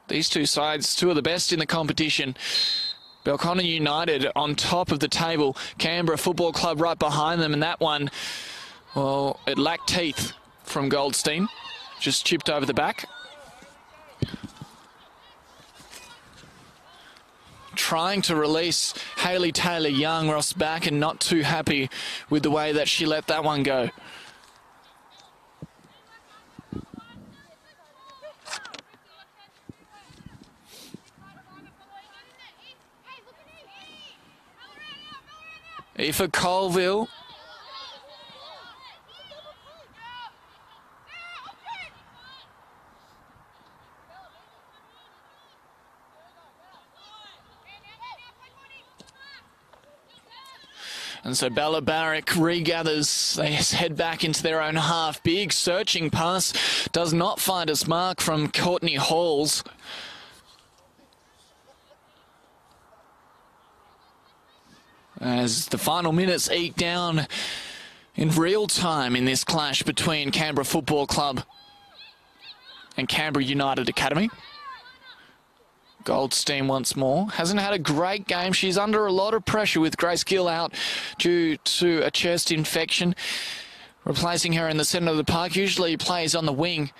These two sides, two of the best in the competition, Belconnen United on top of the table. Canberra Football Club right behind them, and that one, well, it lacked teeth from Goldstein. Just chipped over the back. Trying to release Hayley Taylor-Young. Ross back and not too happy with the way that she let that one go. Aoife Colville. And so Bella Barrick regathers. They head back into their own half. Big searching pass. Does not find its mark from Courtney Halls. As the final minutes eke down in real time in this clash between Canberra Football Club and Canberra United Academy. Goldstein once more. Hasn't had a great game. She's under a lot of pressure with Grace Gill out due to a chest infection. Replacing her in the centre of the park. Usually plays on the wing.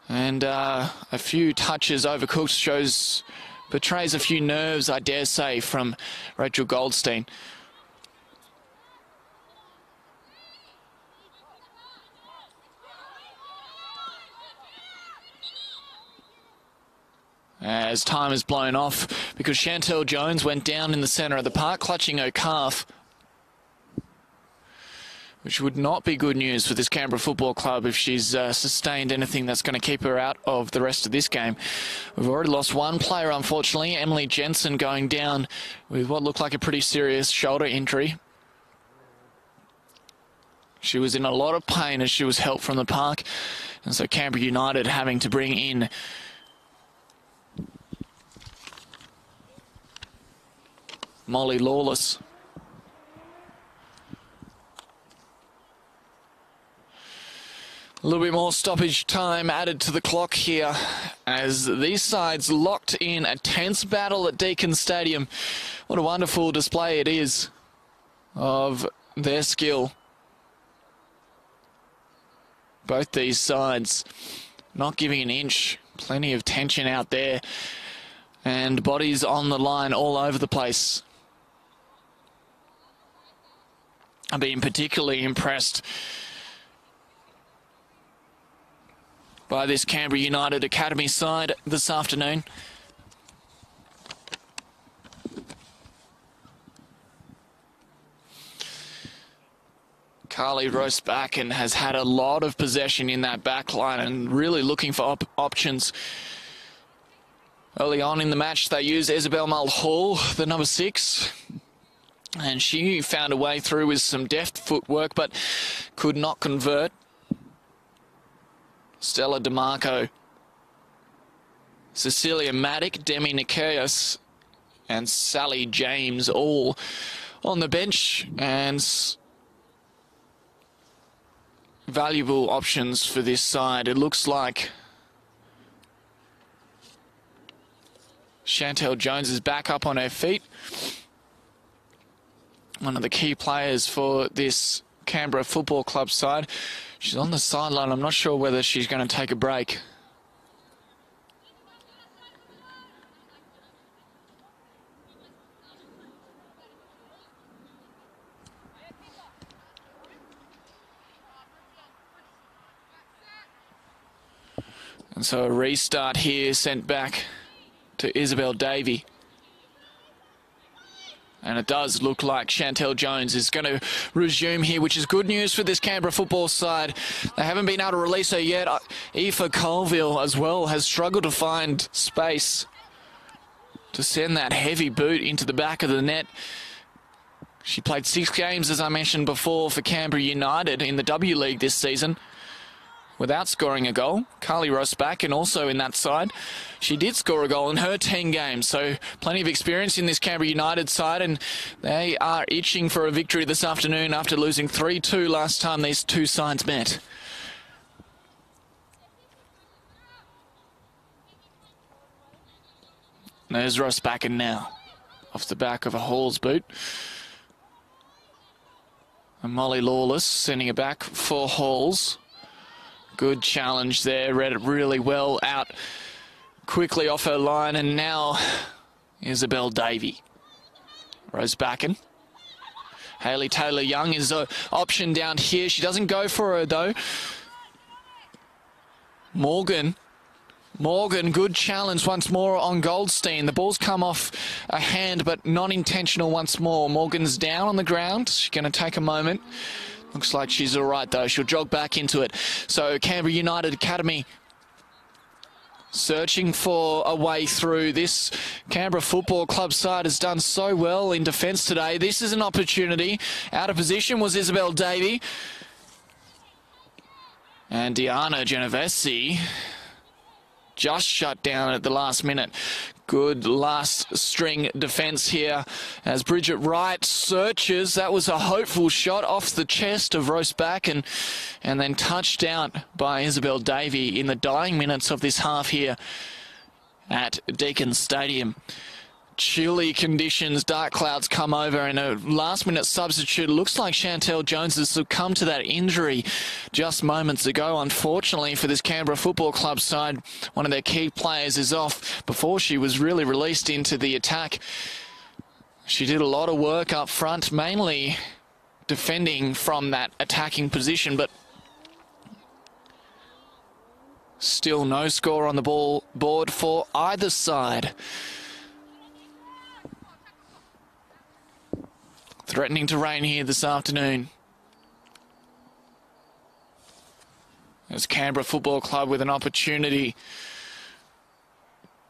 And a few touches overcooked portrays a few nerves, I dare say, from Rachel Goldstein. As time is blown off because Chantel Jones went down in the centre of the park clutching her calf, which would not be good news for this Canberra Football Club if she's sustained anything that's going to keep her out of the rest of this game. We've already lost one player, unfortunately, Emily Jensen, going down with what looked like a pretty serious shoulder injury. She was in a lot of pain as she was helped from the park, and so Canberra United having to bring in Molly Lawless. A little bit more stoppage time added to the clock here as these sides locked in a tense battle at Deakin Stadium. What a wonderful display it is of their skill. Both these sides not giving an inch. Plenty of tension out there and bodies on the line all over the place. I'm being particularly impressed by this Canberra United Academy side this afternoon. Carly Roast back and has had a lot of possession in that back line and really looking for options. Early on in the match, they used Isabel Mulhall, the number 6. And she found a way through with some deft footwork, but could not convert. Stella DeMarco, Cecilia Maddock, Demi Nikias, and Sally James all on the bench, and valuable options for this side. It looks like Chantel Jones is back up on her feet. One of the key players for this Canberra Football Club side. She's on the sideline. I'm not sure whether she's going to take a break. And so a restart here sent back to Isabel Davey. And it does look like Chantel Jones is going to resume here, which is good news for this Canberra football side. They haven't been able to release her yet. Aoife Colville as well has struggled to find space to send that heavy boot into the back of the net. She played 6 games, as I mentioned before, for Canberra United in the W League this season without scoring a goal. Carly Ross back, and also in that side, she did score a goal in her 10 games. So plenty of experience in this Canberra United side, and they are itching for a victory this afternoon after losing 3-2 last time these two sides met. There's Ross back in now. off the back of a Hall's boot. And Molly Lawless sending it back for Halls. Good challenge there, read it really well out quickly off her line, and now Isabel Davey. Rosebacken. Hayley Taylor-Young is an option down here. She doesn't go for her though. Morgan, good challenge once more on Goldstein. The ball's come off a hand, but not intentional once more. Morgan's down on the ground. She's going to take a moment. Looks like she's all right, though. She'll jog back into it. So Canberra United Academy searching for a way through. This Canberra Football Club side has done so well in defence today. This is an opportunity. Out of position was Isabel Davey. And Diana Genovese just shut down at the last minute. Good last string defence here as Bridget Wright searches. That was a hopeful shot off the chest of Rosebacken and then touched out by Isabel Davey in the dying minutes of this half here at Deakin Stadium. Chilly conditions, dark clouds come over, and a last-minute substitute. Looks like Chantel Jones has succumbed to that injury just moments ago. Unfortunately for this Canberra Football Club side, one of their key players is off before she was really released into the attack. She did a lot of work up front, mainly defending from that attacking position, but still no score on the board for either side. Threatening to rain here this afternoon. There's Canberra Football Club with an opportunity.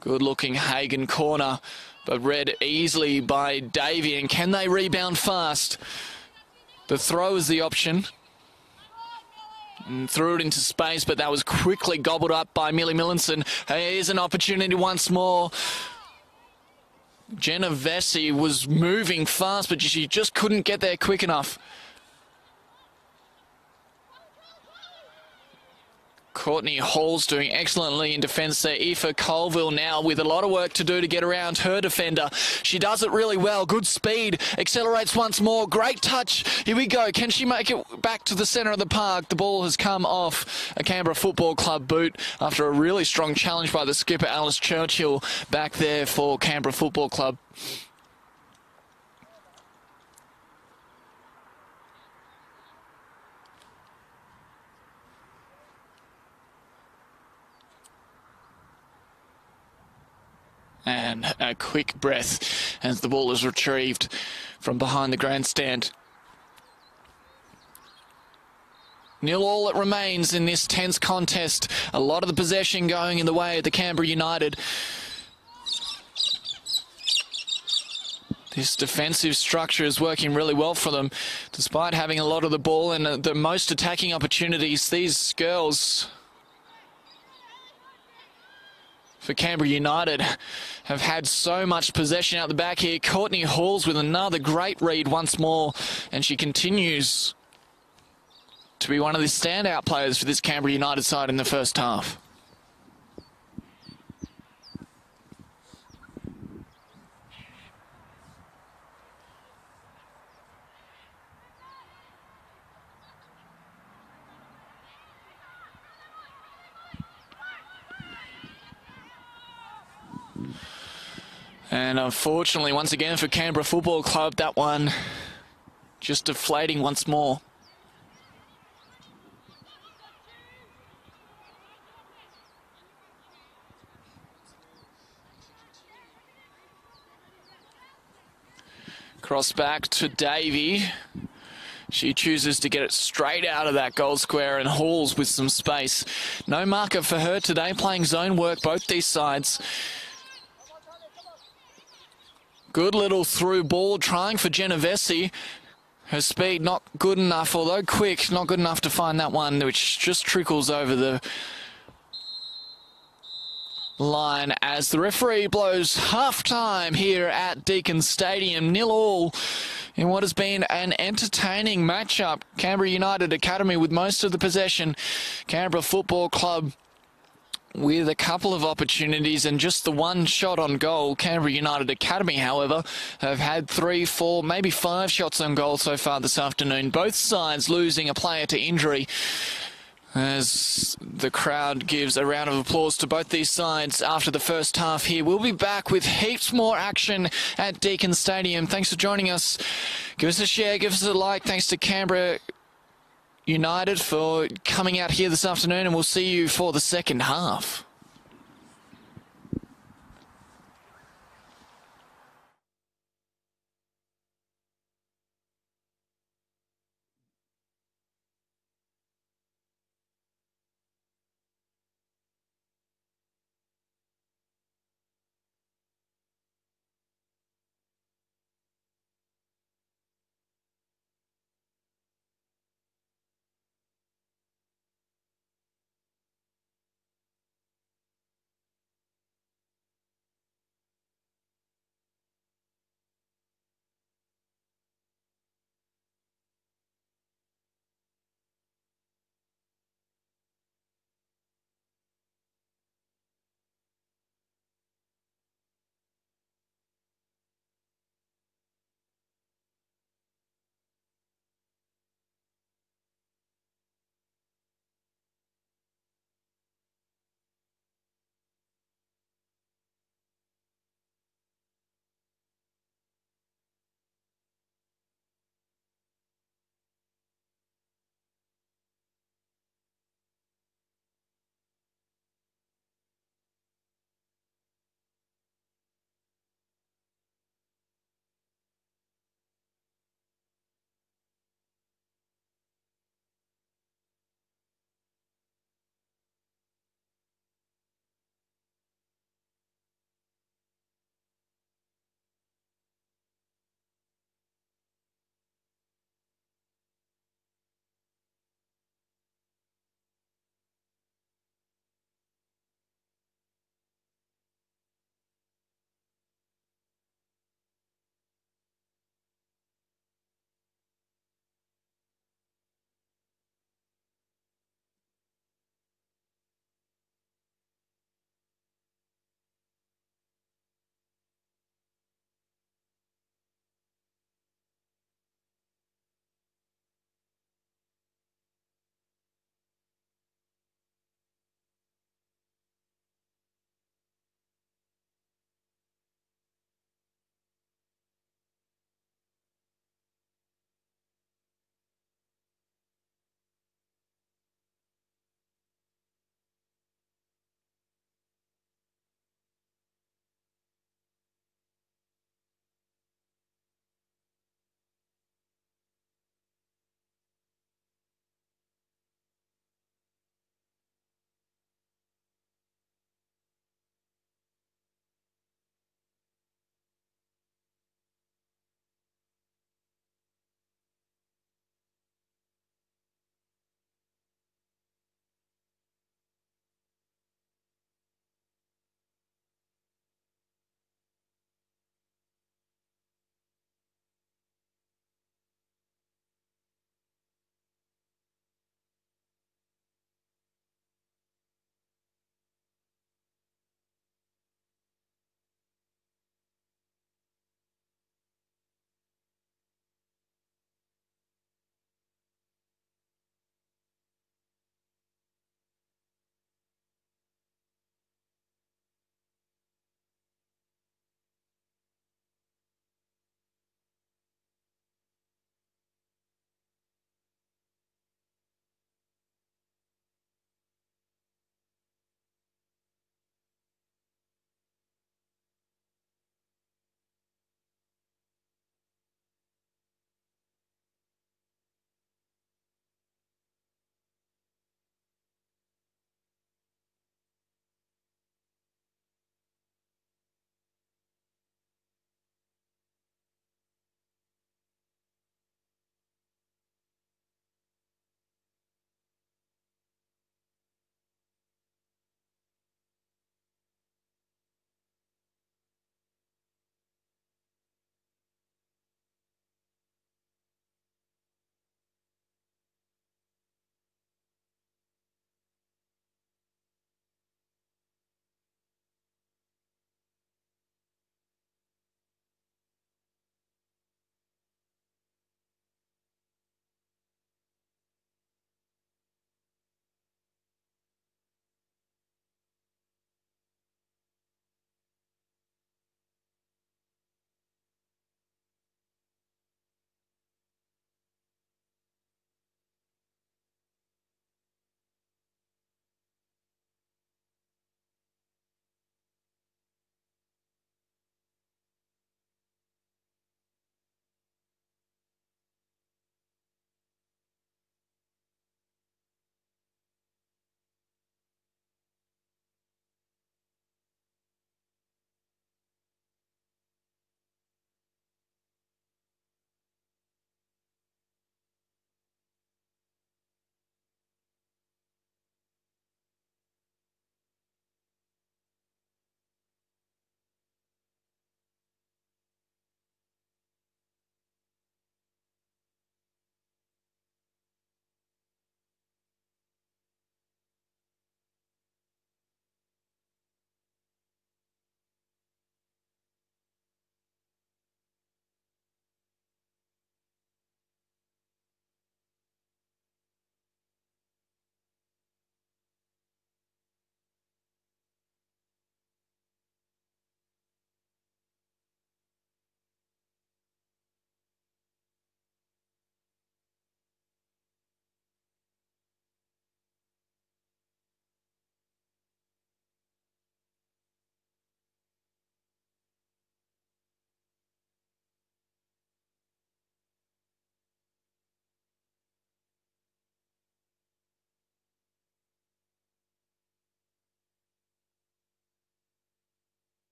Good looking Hagen corner, but read easily by Davey. And can they rebound fast? The throw is the option. And threw it into space, but that was quickly gobbled up by Millie Millinson. Here's an opportunity once more. Genovese was moving fast, but she just couldn't get there quick enough. Courtney Hall's doing excellently in defence there. Aoife Colville now with a lot of work to do to get around her defender. She does it really well. Good speed. Accelerates once more. Great touch. Here we go. Can she make it back to the centre of the park? The ball has come off a Canberra Football Club boot after a really strong challenge by the skipper, Alice Churchill, back there for Canberra Football Club. And a quick breath as the ball is retrieved from behind the grandstand. 0-0 it remains in this tense contest. A lot of the possession going in the way of the Canberra United. This defensive structure is working really well for them. Despite having a lot of the ball and the most attacking opportunities, these girls for Canberra United have had so much possession out the back here. Courtney Halls with another great read once more, and she continues to be one of the standout players for this Canberra United side in the first half. And unfortunately, once again for Canberra Football Club, that one just deflating once more. Cross back to Davey. She chooses to get it straight out of that goal square, and Halls with some space. No marker for her today, playing zone work, both these sides. Good little through ball, trying for Genovese. Her speed not good enough, although quick, not good enough to find that one, which just trickles over the line as the referee blows half-time here at Deakin Stadium. 0-0 in what has been an entertaining matchup. Canberra United Academy with most of the possession. Canberra Football Club with a couple of opportunities and just the one shot on goal. Canberra United Academy, however, have had 3, 4, maybe 5 shots on goal so far this afternoon. Both sides losing a player to injury, as the crowd gives a round of applause to both these sides after the first half here. We'll be back with heaps more action at Deakin Stadium. Thanks for joining us. Give us a share, give us a like. Thanks to Canberra United for coming out here this afternoon, and we'll see you for the second half.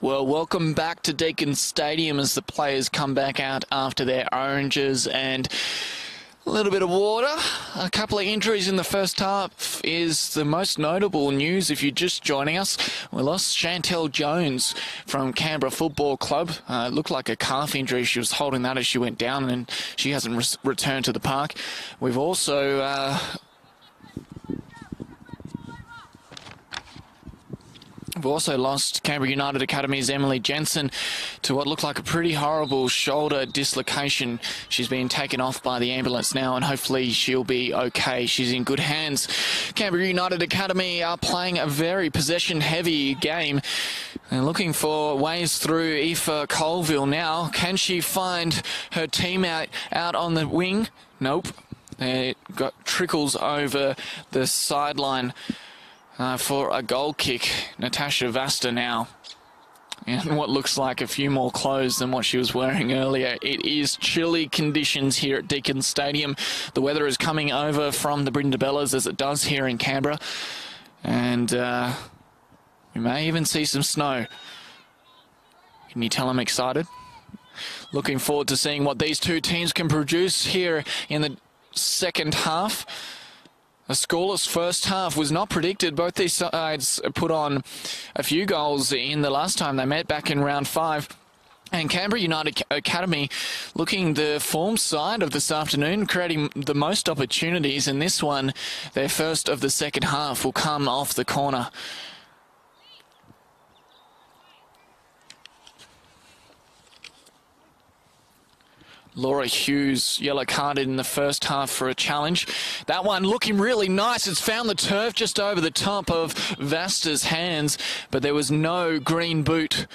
Well, welcome back to Deakin Stadium as the players come back out after their oranges and a little bit of water. A couple of injuries in the first half is the most notable news if you're just joining us. We lost Chantel Jones from Canberra Football Club. It looked like a calf injury. She was holding that as she went down and she hasn't returned to the park. We've also... We've also lost Canberra United Academy's Emily Jensen to what looked like a pretty horrible shoulder dislocation. She's been taken off by the ambulance now and hopefully she'll be okay. She's in good hands. Canberra United Academy are playing a very possession-heavy game and looking for ways through Aoife Colville now. Can she find her teammate out on the wing? Nope. It got trickles over the sideline. For a goal kick, Natasha Vasta now. And what looks like a few more clothes than what she was wearing earlier. It is chilly conditions here at Deakin Stadium. The weather is coming over from the Brindabellas as it does here in Canberra. And we may even see some snow. Can you tell I'm excited? Looking forward to seeing what these two teams can produce here in the second half. A scoreless first half was not predicted. Both these sides put on a few goals in the last time they met back in round 5. And Canberra United Academy looking the form side of this afternoon, creating the most opportunities. And this one, their first of the second half, will come off the corner. Laura Hughes, yellow carded in the first half for a challenge. That one looking really nice. It's found the turf just over the top of Vasta's hands, but there was no green boot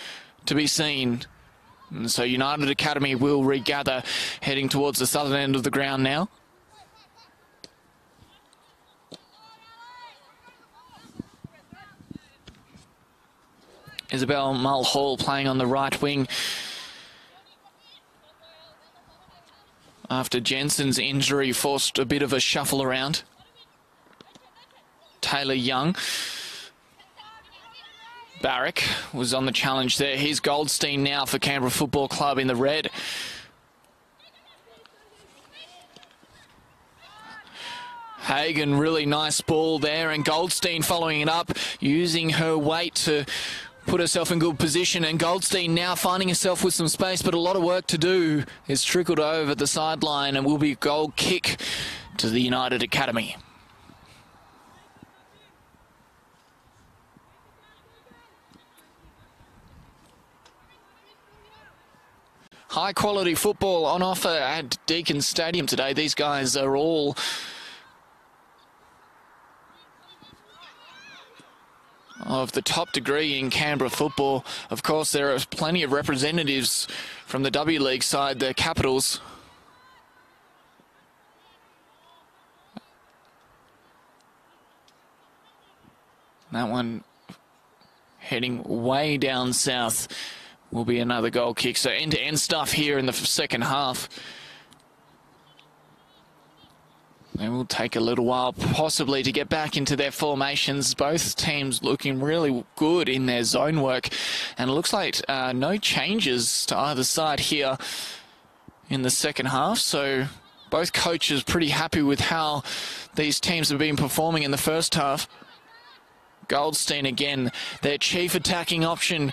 to be seen. And so United Academy will regather, heading towards the southern end of the ground now. Isabel Mulhall playing on the right wing. After Jensen's injury forced a bit of a shuffle around. Taylor Young. Barrick was on the challenge there. Here's Goldstein now for Canberra Football Club in the red. Hagan, really nice ball there, and Goldstein following it up, using her weight to put herself in good position, and Goldstein now finding herself with some space, but a lot of work to do. Is trickled over the sideline and will be a goal kick to the United Academy. High quality football on offer at Deakin Stadium today. These guys are all of the top degree in Canberra football. Of course, there are plenty of representatives from the W League side, the Capitals. That one heading way down south will be another goal kick. So end-to-end stuff here in the second half. It will take a little while possibly to get back into their formations. Both teams looking really good in their zone work. And it looks like no changes to either side here in the second half. So both coaches pretty happy with how these teams have been performing in the first half. Goldstein again, their chief attacking option,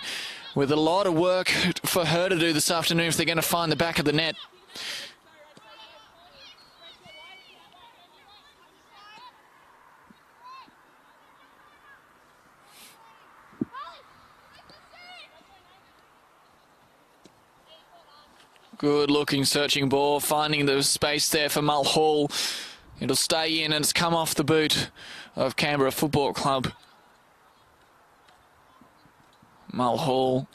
with a lot of work for her to do this afternoon if they're going to find the back of the net. Good looking searching ball, finding the space there for Mulhall. It'll stay in and it's come off the boot of Canberra Football Club. Mulhall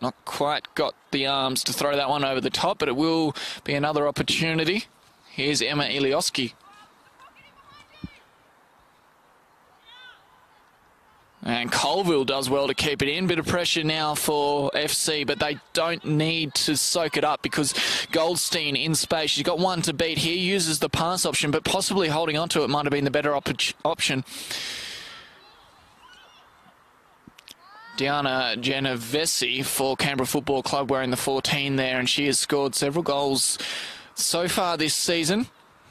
not quite got the arms to throw that one over the top, but it will be another opportunity. Here's Emma Ilioski. And Colville does well to keep it in. Bit of pressure now for FC, but they don't need to soak it up because Goldstein in space. She's got one to beat here, uses the pass option, but possibly holding on to it might have been the better option. Diana Genovesi for Canberra Football Club wearing the 14 there, and she has scored several goals so far this season.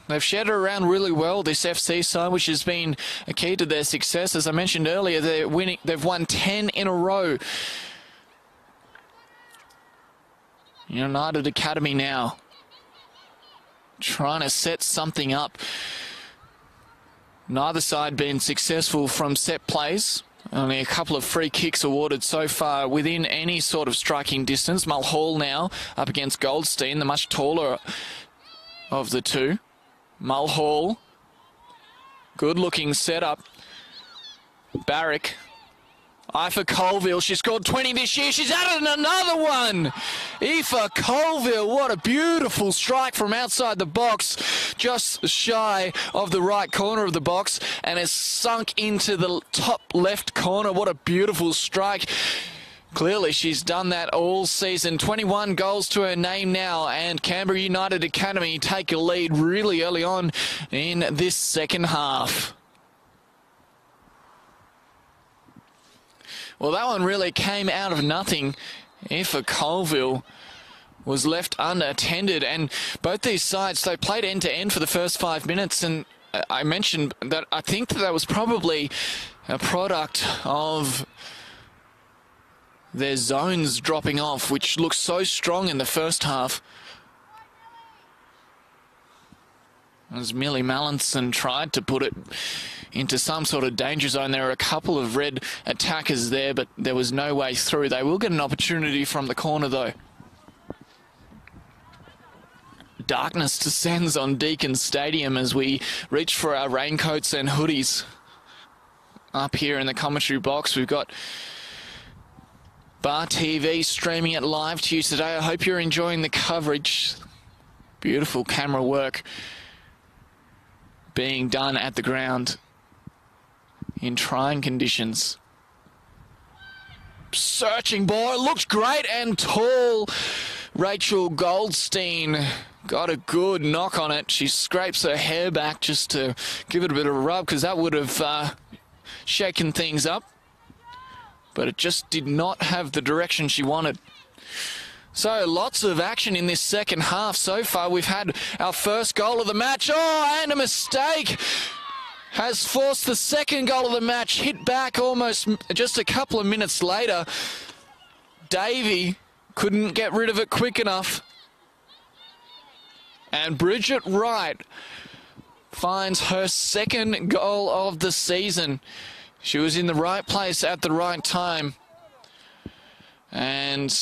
They've shared her around really well, this FC side, which has been a key to their success. As I mentioned earlier, they've won 10 in a row. United Academy now trying to set something up. Neither side been successful from set plays. Only a couple of free kicks awarded so far within any sort of striking distance. Mulhall now up against Goldstein, the much taller of the two. Mulhall, good looking setup. Barrick. Aoife Colville, she scored 20 this year. She's added another one. Aoife Colville, what a beautiful strike from outside the box, just shy of the right corner of the box, and has sunk into the top left corner. What a beautiful strike. Clearly, she's done that all season. 21 goals to her name now, and Canberra United Academy take a lead really early on in this second half. Well, that one really came out of nothing. Aoife Colville was left unattended, and both these sides, they played end-to-end for the first 5 minutes, and I mentioned that I think that was probably a product of their zones dropping off, which looked so strong in the first half. As Millie Mallinson tried to put it into some sort of danger zone. There were a couple of red attackers there, but there was no way through. They will get an opportunity from the corner, though. Darkness descends on Deakin Stadium as we reach for our raincoats and hoodies. Up here in the commentary box, we've got Bar TV streaming it live to you today. I hope you're enjoying the coverage. Beautiful camera work being done at the ground in trying conditions. Searching ball, it looks great and tall. Rachel Goldstein got a good knock on it. She scrapes her hair back just to give it a bit of a rub, because that would have shaken things up. But it just did not have the direction she wanted. So lots of action in this second half so far. We've had our first goal of the match. Oh, and a mistake has forced the second goal of the match. Hit back almost just a couple of minutes later. Davey couldn't get rid of it quick enough. And Bridget Wright finds her second goal of the season. She was in the right place at the right time. And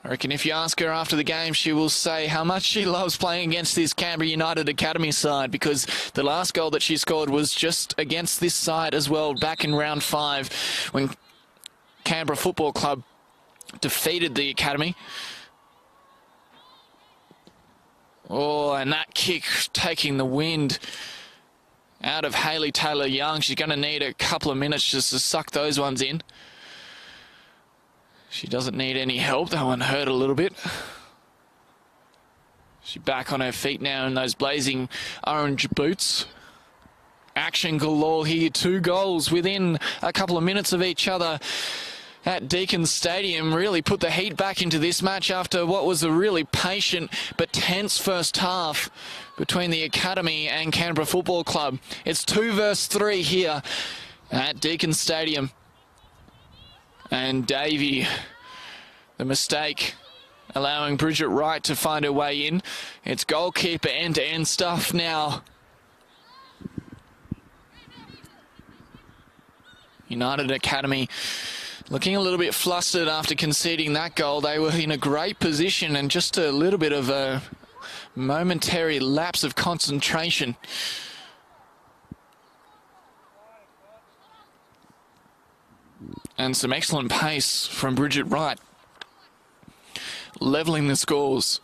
I reckon if you ask her after the game, she will say how much she loves playing against this Canberra United Academy side, because the last goal that she scored was just against this side as well, back in round 5 when Canberra Football Club defeated the Academy. Oh, and that kick taking the wind out of Hayley Taylor-Young. She's going to need a couple of minutes just to suck those ones in. She doesn't need any help. That one hurt a little bit. She's back on her feet now in those blazing orange boots. Action galore here. 2 goals within a couple of minutes of each other at Deakin Stadium. Really put the heat back into this match after what was a really patient but tense first half between the Academy and Canberra Football Club. It's 2 versus 3 here at Deakin Stadium. And Davey, the mistake, allowing Bridget Wright to find her way in. It's goalkeeper end-to-end stuff now. United Academy looking a little bit flustered after conceding that goal. They were in a great position, and just a little bit of a momentary lapse of concentration. And some excellent pace from Bridget Wright, levelling the scores.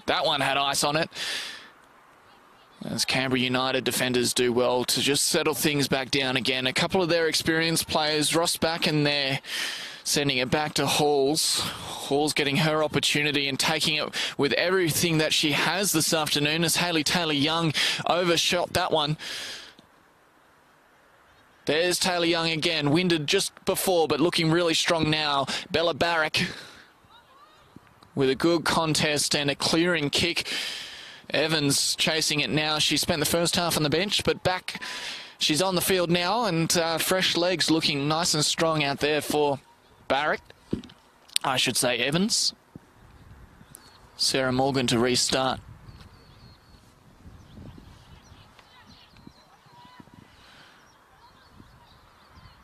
That one had ice on it, as Canberra United defenders do well to just settle things back down again. A couple of their experienced players, Ross back in there, sending it back to Halls. Halls getting her opportunity and taking it with everything that she has this afternoon, as Hayley Taylor-Young overshot that one. There's Taylor Young again, winded just before, but looking really strong now. Bella Barrack with a good contest and a clearing kick. Evans chasing it now. She spent the first half on the bench, but back, she's on the field now, and fresh legs looking nice and strong out there for Barrack. I should say Evans. Sarah Morgan to restart.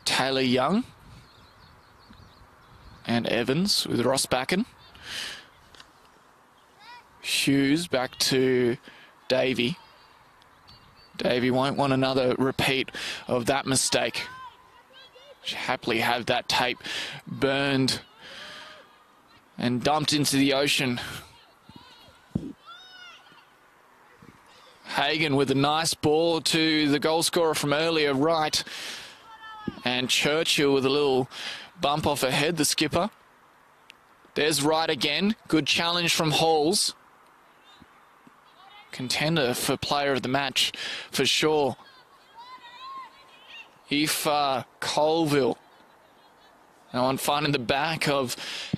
Taylor Young and Evans with Ross Backen. Hughes back to Davey. Davey won't want another repeat of that mistake. She'll happily have that tape burned and dumped into the ocean. Hagan with a nice ball to the goal scorer from earlier, Wright. And Churchill with a little bump off her head, the skipper. There's Wright again. Good challenge from Halls. Contender for player of the match for sure. Aoife Colville. That one finding the back of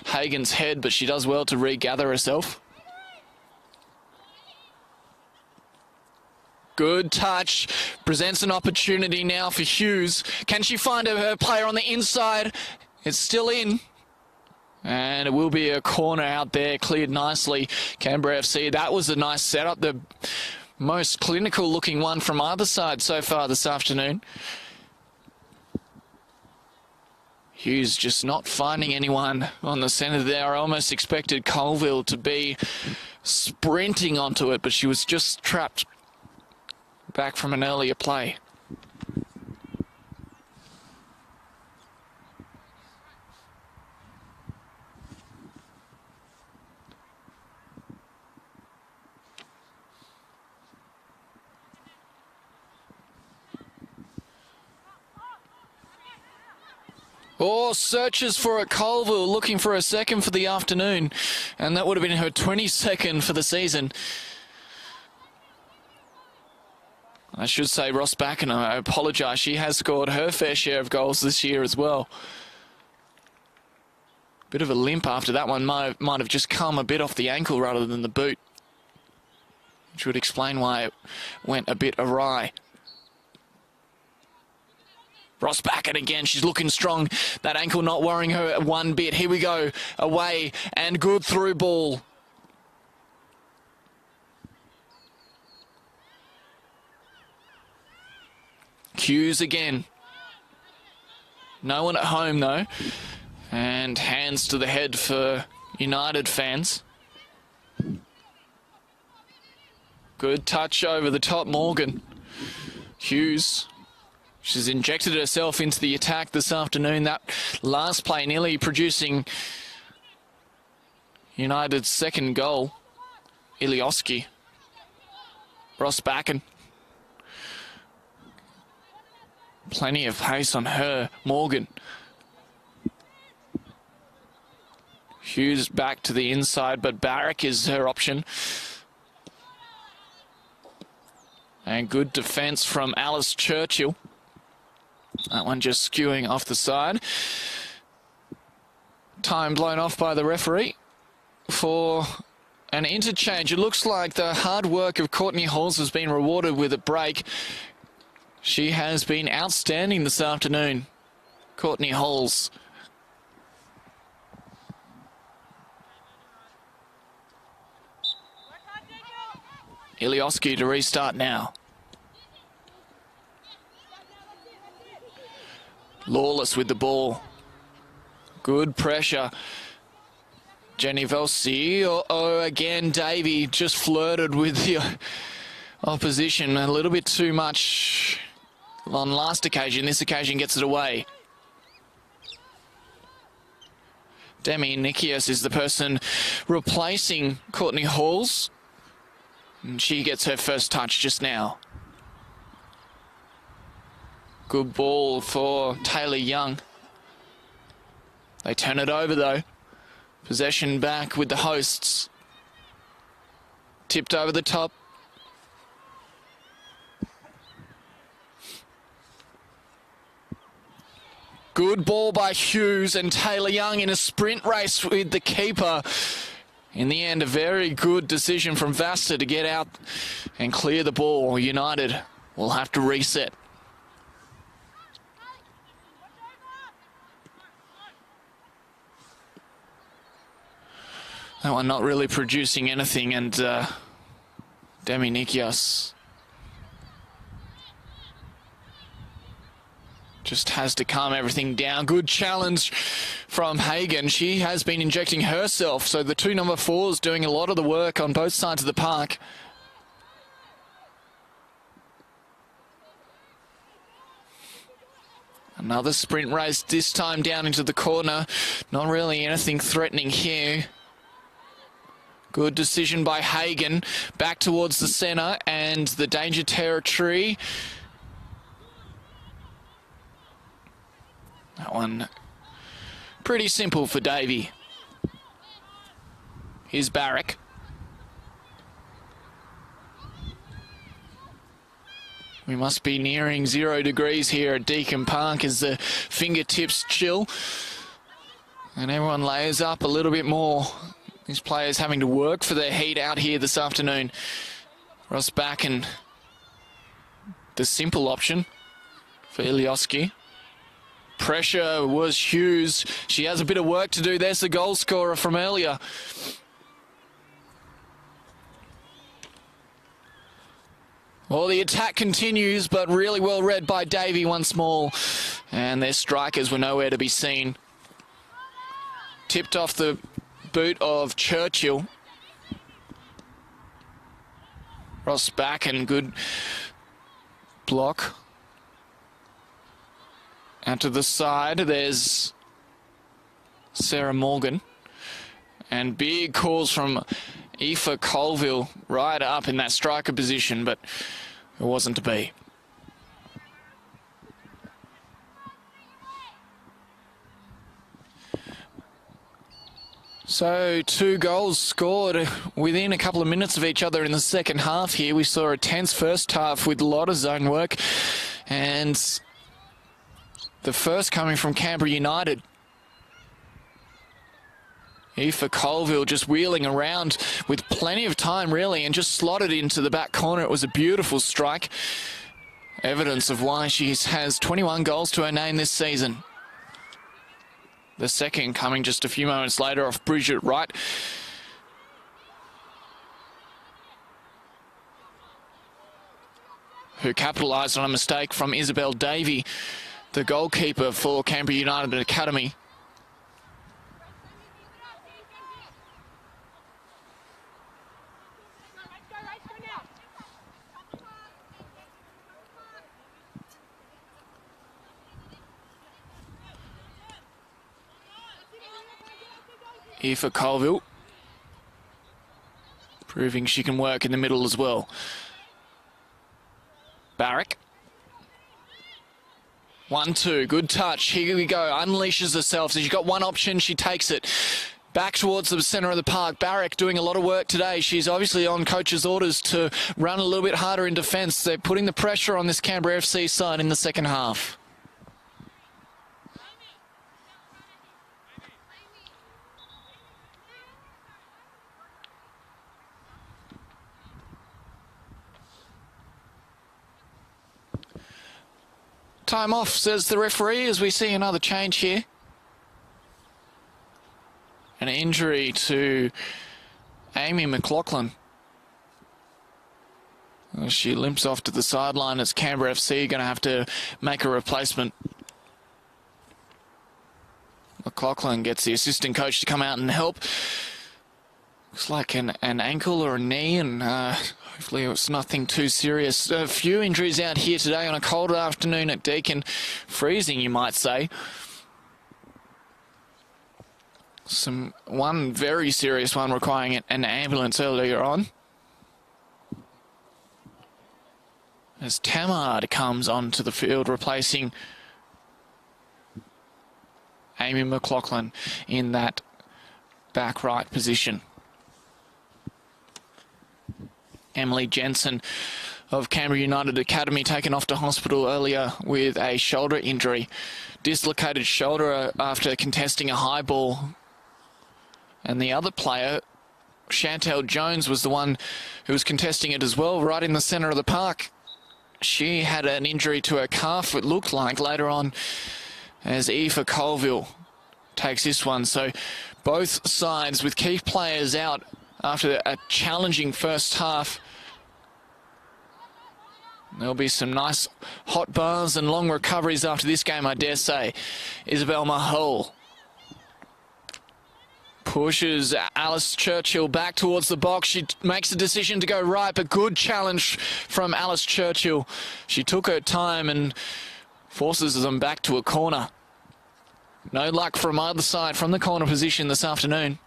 Hagan's head, but she does well to regather herself. Good touch. Presents an opportunity now for Hughes. Can she find her player on the inside? It's still in. And it will be a corner out there, cleared nicely. Canberra FC, that was a nice setup. The most clinical looking one from either side so far this afternoon. Hughes just not finding anyone on the centre there. I almost expected Colville to be sprinting onto it, but she was just trapped back from an earlier play. Oh, searches for it. Colville looking for a second for the afternoon, and that would have been her 22nd for the season. I should say Ross Backen, I apologise, she has scored her fair share of goals this year as well. Bit of a limp after that one, might have just come a bit off the ankle rather than the boot, which would explain why it went a bit awry. Ross Backen again, she's looking strong. That ankle not worrying her one bit. Here we go, away, and good through ball. Hughes again. No one at home though. And hands to the head for United fans. Good touch over the top, Morgan. Hughes. She's injected herself into the attack this afternoon. That last play nearly producing United's second goal. Ilioski. Ross Backen. Plenty of pace on her. Morgan. Hughes back to the inside, but Barrack is her option. And good defence from Alice Churchill. That one just skewing off the side. Time blown off by the referee for an interchange. It looks like the hard work of Courtney Halls has been rewarded with a break. She has been outstanding this afternoon. Courtney Halls. Ilioski to restart now. Lawless with the ball. Good pressure. Jenny Velsi. Oh, again, Davey just flirted with the opposition a little bit too much on last occasion. This occasion gets it away. Demi Nikias is the person replacing Courtney Halls. And she gets her first touch just now. Good ball for Taylor Young. They turn it over though. Possession back with the hosts. Tipped over the top. Good ball by Hughes, and Taylor Young in a sprint race with the keeper. In the end, a very good decision from Vasta to get out and clear the ball. United will have to reset. That one not really producing anything, and Demi Nikias just has to calm everything down. Good challenge from Hagen. She has been injecting herself, so the two number 4s doing a lot of the work on both sides of the park. Another sprint race, this time down into the corner. Not really anything threatening here. Good decision by Hagen. Back towards the centre and the danger territory. That one pretty simple for Davey. Here's Barrack. We must be nearing 0 degrees here at Deakin Park as the fingertips chill. And everyone layers up a little bit more. These players having to work for their heat out here this afternoon. Ross back, and the simple option for Ilioski. Pressure was Hughes. She has a bit of work to do. There's the goal scorer from earlier. Well, the attack continues, but really well read by Davey once more. And their strikers were nowhere to be seen. Tipped off the boot of Churchill. Ross back, and good block. Out to the side, there's Sarah Morgan. And big calls from Aoife Colville right up in that striker position, but it wasn't to be. So 2 goals scored within a couple of minutes of each other in the second half here. We saw a tense first half with a lot of zone work, and the first coming from Canberra United. Aoife Colville just wheeling around with plenty of time, really, and just slotted into the back corner. It was a beautiful strike. Evidence of why she has 21 goals to her name this season. The second coming just a few moments later off Bridget Wright. Who capitalised on a mistake from Isabel Davey, the goalkeeper for Canberra United Academy. Aoife Colville proving she can work in the middle as well. Barrack. 1-2, good touch. Here we go, unleashes herself. So she's got one option, she takes it. Back towards the centre of the park. Barrack doing a lot of work today. She's obviously on coach's orders to run a little bit harder in defence. They're putting the pressure on this Canberra FC side in the second half. Time off, says the referee, as we see another change here. An injury to Amy McLaughlin. She limps off to the sideline as Canberra FC going to have to make a replacement. McLaughlin gets the assistant coach to come out and help. Looks like an ankle or a knee, and hopefully it's nothing too serious. A few injuries out here today on a cold afternoon at Deakin. Freezing, you might say. One very serious one requiring an ambulance earlier on. As Tamard comes onto the field, replacing Amy McLaughlin in that back right position. Emily Jensen of Canberra United Academy, taken off to hospital earlier with a shoulder injury. Dislocated shoulder after contesting a high ball. And the other player, Chantel Jones, was the one who was contesting it as well, right in the centre of the park. She had an injury to her calf, it looked like, later on, as Aoife Colville takes this one. So both sides with key players out after a challenging first half. There'll be some nice hot bars and long recoveries after this game, I dare say. Isabel Mahol pushes Alice Churchill back towards the box. She makes the decision to go right, but good challenge from Alice Churchill. She took her time and forces them back to a corner. No luck from either side from the corner position this afternoon.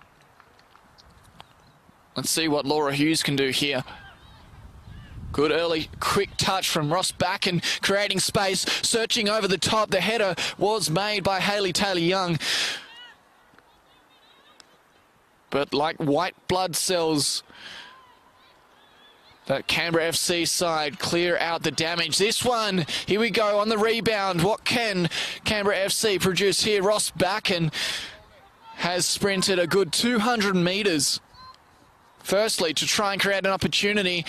Let's see what Laura Hughes can do here. Good early quick touch from Ross Backen, creating space, searching over the top. The header was made by Hayley Taylor-Young. But like white blood cells, that Canberra FC side clear out the damage. This one, here we go on the rebound. What can Canberra FC produce here? Ross Backen has sprinted a good 200 metres. Firstly, to try and create an opportunity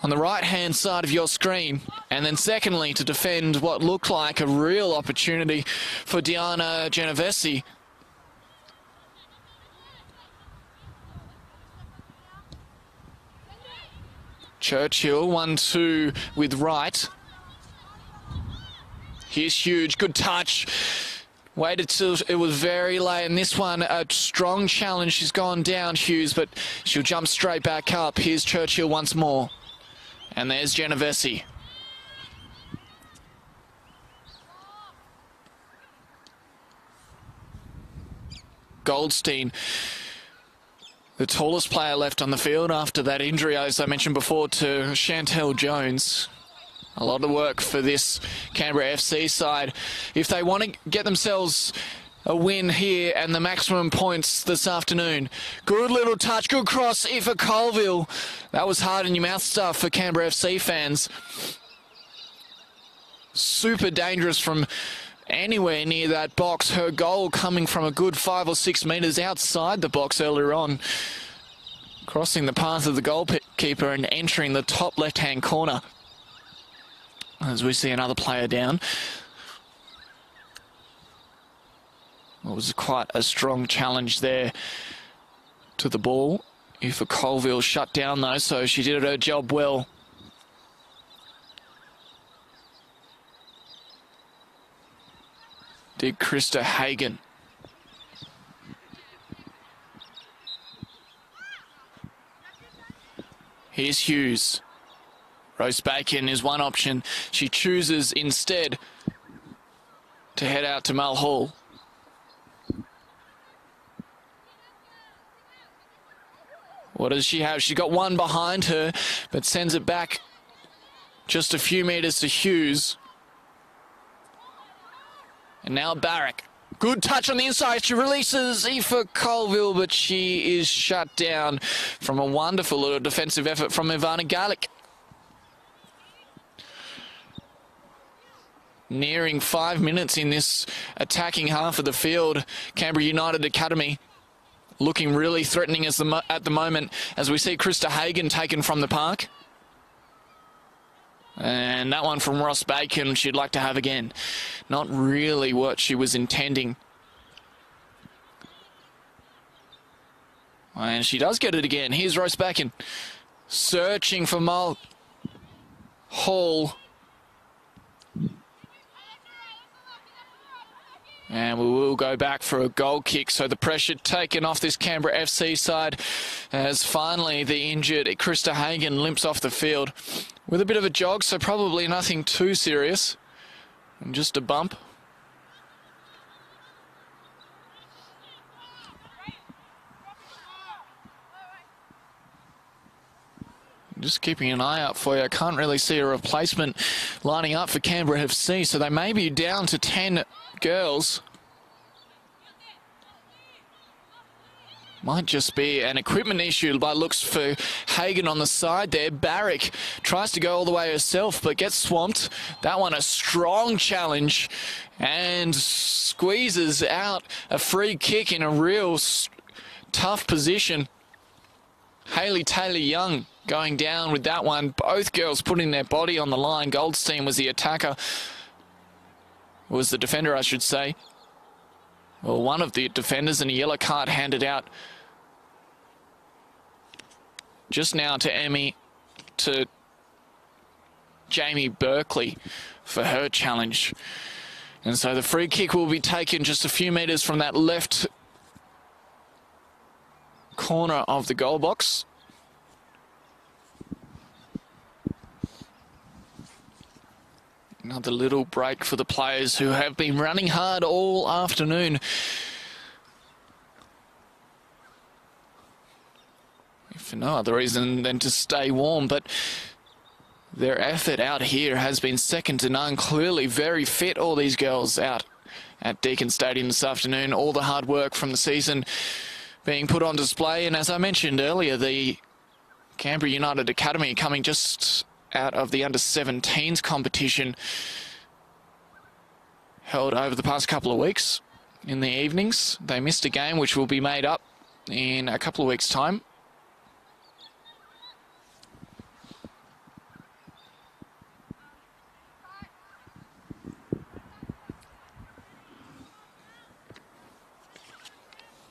on the right-hand side of your screen. And then secondly, to defend what looked like a real opportunity for Diana Genovese. Churchill, 1-2 with Wright. Here's Huge, good touch. Waited till it was very late, and this one, a strong challenge. She's gone down, Hughes, but she'll jump straight back up. Here's Churchill once more. And there's Genovese. Goldstein, the tallest player left on the field after that injury, as I mentioned before, to Chantel Jones. A lot of work for this Canberra FC side. If they want to get themselves a win here and the maximum points this afternoon. Good little touch, good cross, Aoife Colville. That was hard in your mouth stuff for Canberra FC fans. Super dangerous from anywhere near that box. Her goal coming from a good 5 or 6 metres outside the box earlier on. Crossing the path of the goalkeeper and entering the top left-hand corner. As we see another player down. It was quite a strong challenge there to the ball. Aoife Colville shut down though, so she did her job well. Did Krista Hagen. Here's Hughes. Rose Bacon is one option. She chooses instead to head out to Mel Hall. What does she have? She got one behind her, but sends it back just a few metres to Hughes. And now Barrack. Good touch on the inside. She releases Aoife Colville, but she is shut down from a wonderful little defensive effort from Ivana Garlick. Nearing 5 minutes in this attacking half of the field. Canberra United Academy looking really threatening at the moment as we see Krista Hagen taken from the park. And that one from Ross Bacon she'd like to have again. Not really what she was intending. And she does get it again. Here's Ross Bacon searching for Mel Hall. And we will go back for a goal kick. So the pressure taken off this Canberra FC side as finally the injured Krista Hagen limps off the field with a bit of a jog, so probably nothing too serious. And just a bump. Just keeping an eye out for you. I can't really see a replacement lining up for Canberra FC, so they may be down to 10 girls. Might just be an equipment issue by looks for Hagan on the side there. Barrick tries to go all the way herself, but gets swamped. That one a strong challenge and squeezes out a free kick in a real tough position. Hayley Taylor-Young going down with that one. Both girls putting their body on the line. Goldstein was the attacker. Was the defender, I should say. Well, one of the defenders, and a yellow card handed out just now to Jamie Berkeley for her challenge. And so the free kick will be taken just a few metres from that left corner of the goal box. Another little break for the players who have been running hard all afternoon. If for no other reason than to stay warm, but their effort out here has been second to none. Clearly very fit, all these girls out at Deakin Stadium this afternoon. All the hard work from the season being put on display. And as I mentioned earlier, the Canberra United Academy coming just out of the under-17s competition held over the past couple of weeks in the evenings. They missed a game which will be made up in a couple of weeks' time.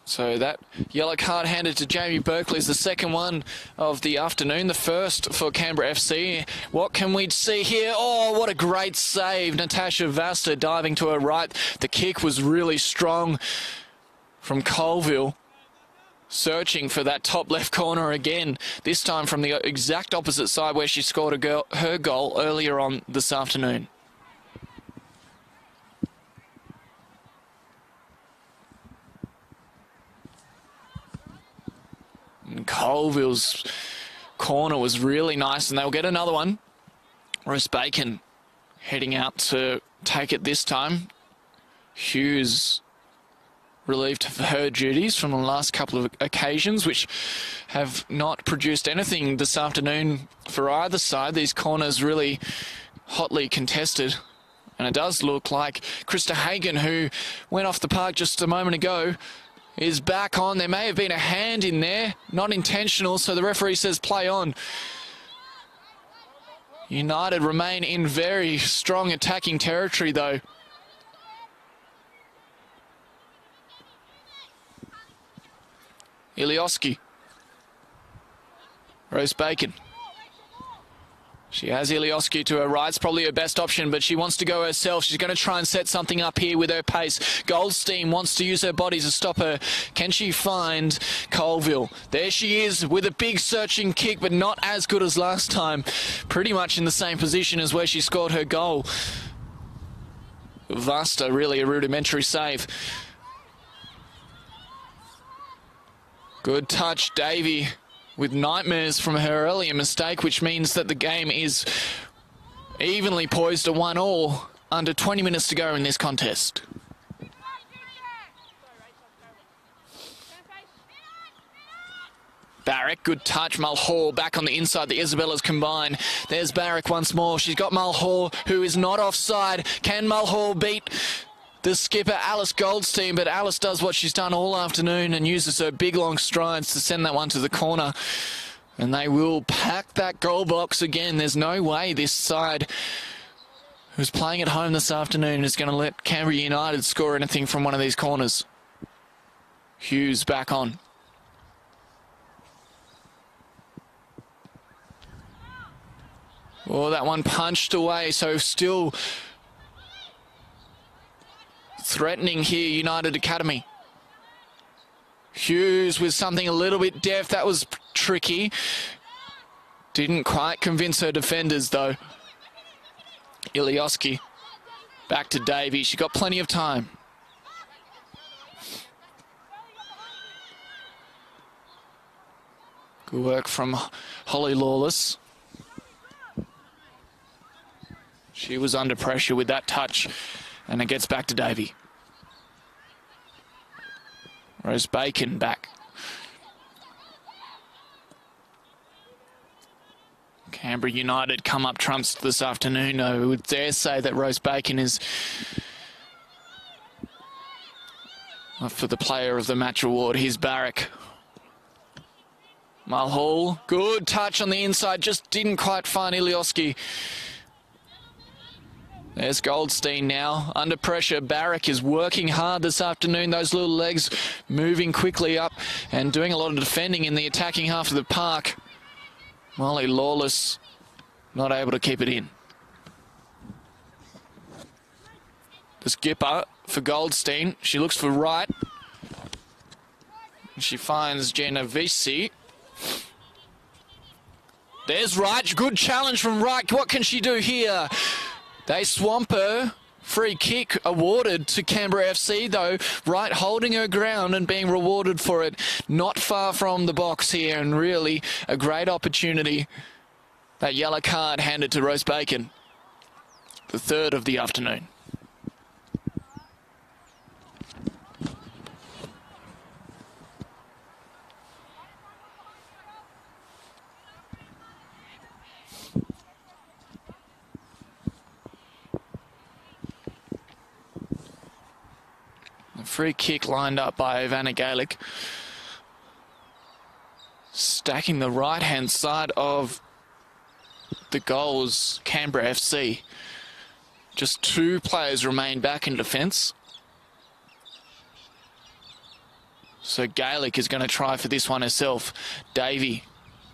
So that yellow card handed to Jamie Berkeley is the second one of the afternoon, the first for Canberra FC. What can we see here? Oh, what a great save. Natasha Vasta diving to her right. The kick was really strong from Colville. Searching for that top left corner again, this time from the exact opposite side where she scored her goal earlier on this afternoon. And Colville's corner was really nice, and they'll get another one. Rose Bacon heading out to take it this time. Hughes relieved of her duties from the last couple of occasions, which have not produced anything this afternoon for either side. These corners really hotly contested. And it does look like Krista Hagan, who went off the park just a moment ago, is back on. There may have been a hand in there, not intentional, so the referee says play on. United remain in very strong attacking territory though. Ilioski. Rose Bacon. She has Ilioski to her right. It's probably her best option, but she wants to go herself. She's going to try and set something up here with her pace. Goldstein wants to use her body to stop her. Can she find Colville? There she is with a big searching kick, but not as good as last time. Pretty much in the same position as where she scored her goal. Vasta, really a rudimentary save. Good touch, Davey, with nightmares from her earlier mistake, which means that the game is evenly poised at 1-1 under 20 minutes to go in this contest. Barrick, good touch. Mulhall back on the inside. The Isabellas combine. There's Barrick once more. She's got Mulhall, who is not offside. Can Mulhall beat the skipper, Alice Goldstein? But Alice does what she's done all afternoon and uses her big long strides to send that one to the corner. And they will pack that goal box again. There's no way this side, who's playing at home this afternoon, is going to let Canberra United score anything from one of these corners. Hughes back on. Oh, that one punched away, so still threatening here, United Academy. Hughes with something a little bit deft. That was tricky. Didn't quite convince her defenders, though. Ilioski back to Davey. She got plenty of time. Good work from Holly Lawless. She was under pressure with that touch, and it gets back to Davey. Rose Bacon back. Canberra United come up trumps this afternoon. I would dare say that Rose Bacon is for the player of the match award. Here's Barrack. Mulhall, good touch on the inside, just didn't quite find Ilioski. There's Goldstein now, under pressure. Barrack is working hard this afternoon. Those little legs moving quickly up and doing a lot of defending in the attacking half of the park. Molly Lawless not able to keep it in. The skipper for Goldstein. She looks for Wright. She finds Genovese. There's Wright. Good challenge from Wright. What can she do here? They swamp her. Free kick awarded to Canberra FC, though. Wright holding her ground and being rewarded for it. Not far from the box here, and really a great opportunity. That yellow card handed to Rose Bacon. The third of the afternoon. Free kick lined up by Vanna Gaelic. Stacking the right-hand side of the goals, Canberra FC. Just 2 players remain back in defence. So Gaelic is going to try for this one herself. Davey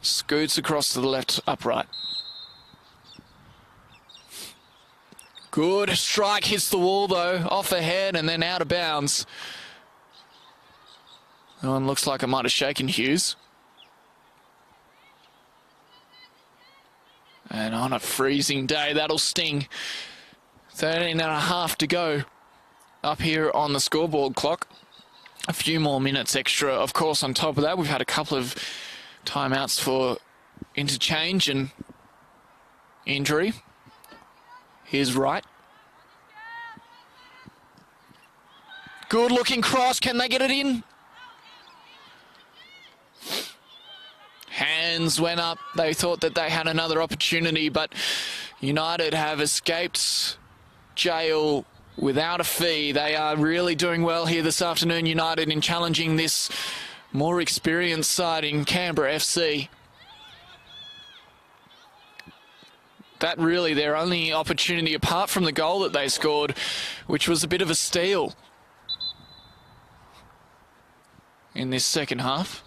scoots across to the left upright. Good strike, hits the wall though, off the head and then out of bounds. That one looks like it might have shaken Hughes. And on a freezing day, that'll sting. 13 and a half to go up here on the scoreboard clock. A few more minutes extra, of course, on top of that. We've had a couple of timeouts for interchange and injury. Here's Wright. Good looking cross. Can they get it in? Hands went up. They thought that they had another opportunity, but United have escaped jail without a fee. They are really doing well here this afternoon, United, in challenging this more experienced side in Canberra FC. That really their only opportunity apart from the goal that they scored, which was a bit of a steal in this second half.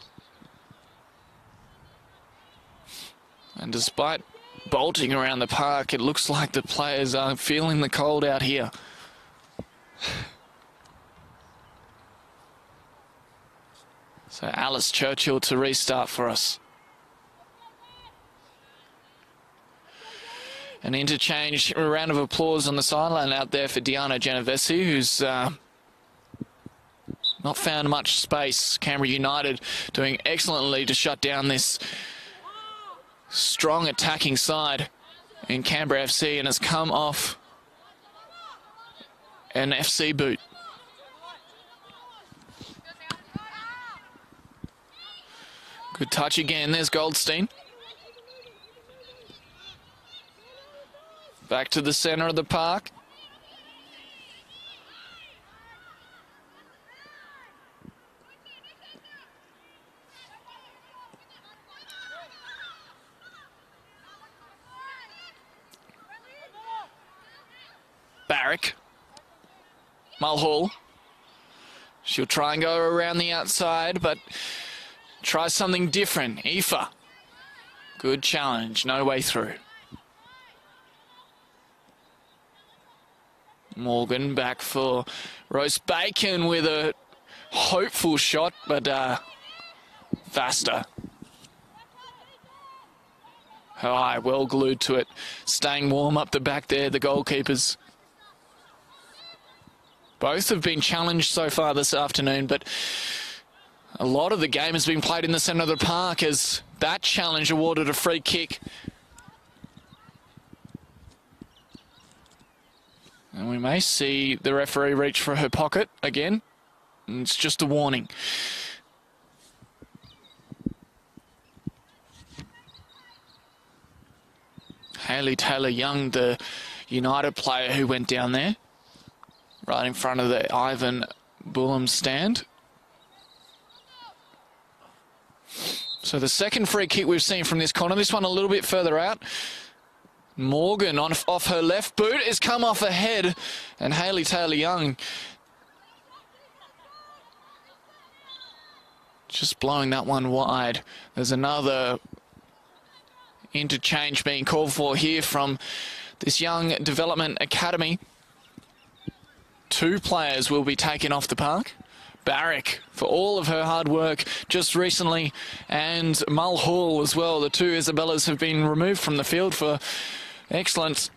And despite bolting around the park, it looks like the players are feeling the cold out here. So Alice Churchill to restart for us. An interchange, a round of applause on the sideline out there for Diana Genovese, who's not found much space. Canberra United doing excellently to shut down this strong attacking side in Canberra FC, and has come off an FC boot. Good touch again. There's Goldstein. Back to the centre of the park. Barrack. Mulhall. She'll try and go around the outside, but try something different. Aoife. Good challenge. No way through. Morgan back for Rose Bacon with a hopeful shot, but Vasta. Her eye well glued to it. Staying warm up the back there, the goalkeepers. Both have been challenged so far this afternoon, but a lot of the game has been played in the centre of the park as that challenge awarded a free kick. And we may see the referee reach for her pocket again. And it's just a warning. Hayley Taylor-Young, the United player who went down there, right in front of the Ivan Bullam stand. So the second free kick we've seen from this corner, this one a little bit further out. Morgan off her left boot has come off her head, and Hayley Taylor-Young just blowing that one wide. There's another interchange being called for here from this young development academy. 2 players will be taken off the park. Barrick for all of her hard work just recently, and Mulhall as well. The 2 Isabellas have been removed from the field for excellent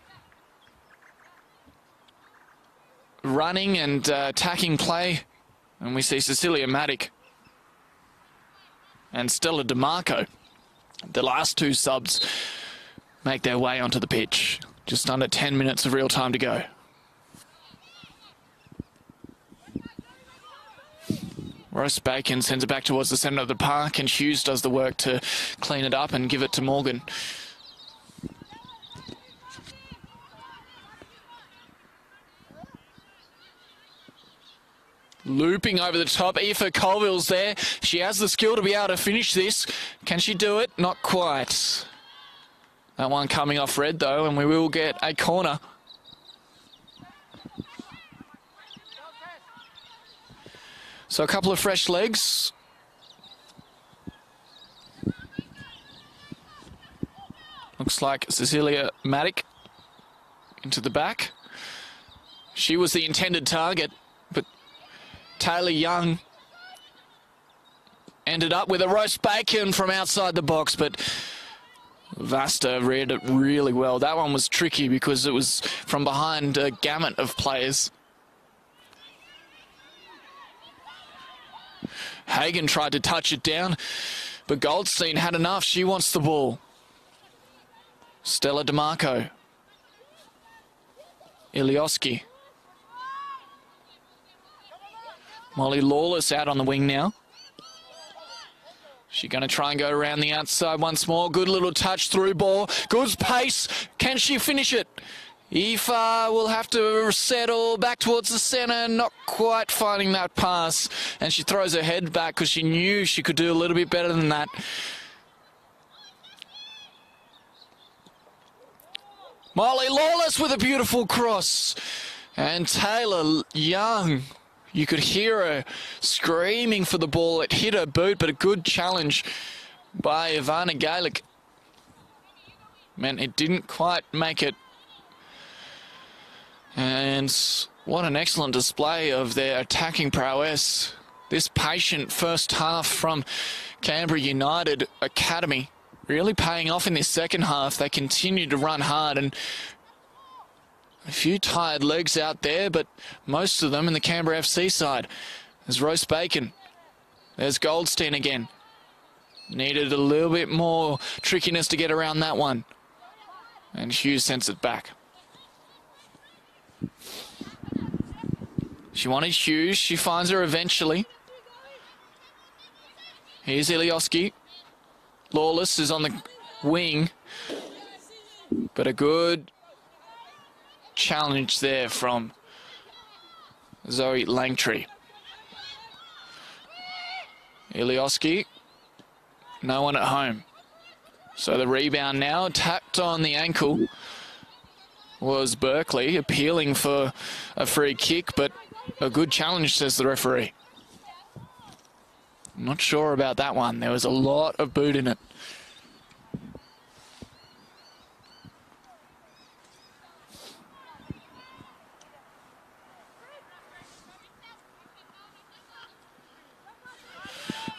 running and attacking play. And we see Cecilia Maddock and Stella DeMarco, the last 2 subs, make their way onto the pitch. Just under 10 minutes of real time to go. Ross Bacon sends it back towards the centre of the park, and Hughes does the work to clean it up and give it to Morgan. Looping over the top, Aoife Colville's there. She has the skill to be able to finish this. Can she do it? Not quite. That one coming off red though, and we will get a corner. So a couple of fresh legs. Looks like Cecilia Maddock into the back. She was the intended target, but Taylor-Young ended up with a roast bacon from outside the box, but Vasta read it really well. That one was tricky because it was from behind a gamut of players. Hagan tried to touch it down, but Goldstein had enough. She wants the ball. Stella DeMarco. Ilioski. Molly Lawless out on the wing now. She's going to try and go around the outside once more. Good little touch through ball. Good pace. Can she finish it? Aoife will have to settle back towards the centre, not quite finding that pass. And she throws her head back because she knew she could do a little bit better than that. Molly Lawless with a beautiful cross. And Taylor-Young, you could hear her screaming for the ball. It hit her boot, but a good challenge by Ivana Gaelic. Man, it didn't quite make it. And what an excellent display of their attacking prowess. This patient first half from Canberra United Academy really paying off in this second half. They continue to run hard, and a few tired legs out there, but most of them in the Canberra FC side. There's Roast Bacon. There's Goldstein again. Needed a little bit more trickiness to get around that one. And Hughes sends it back. She wanted Hughes. She finds her eventually. Here's Ilioski. Lawless is on the wing. But a good challenge there from Zoe Langtree. Ilioski. No one at home. So the rebound now, tapped on the ankle, was Berkeley, appealing for a free kick, but a good challenge, says the referee. Not sure about that one. There was a lot of boot in it.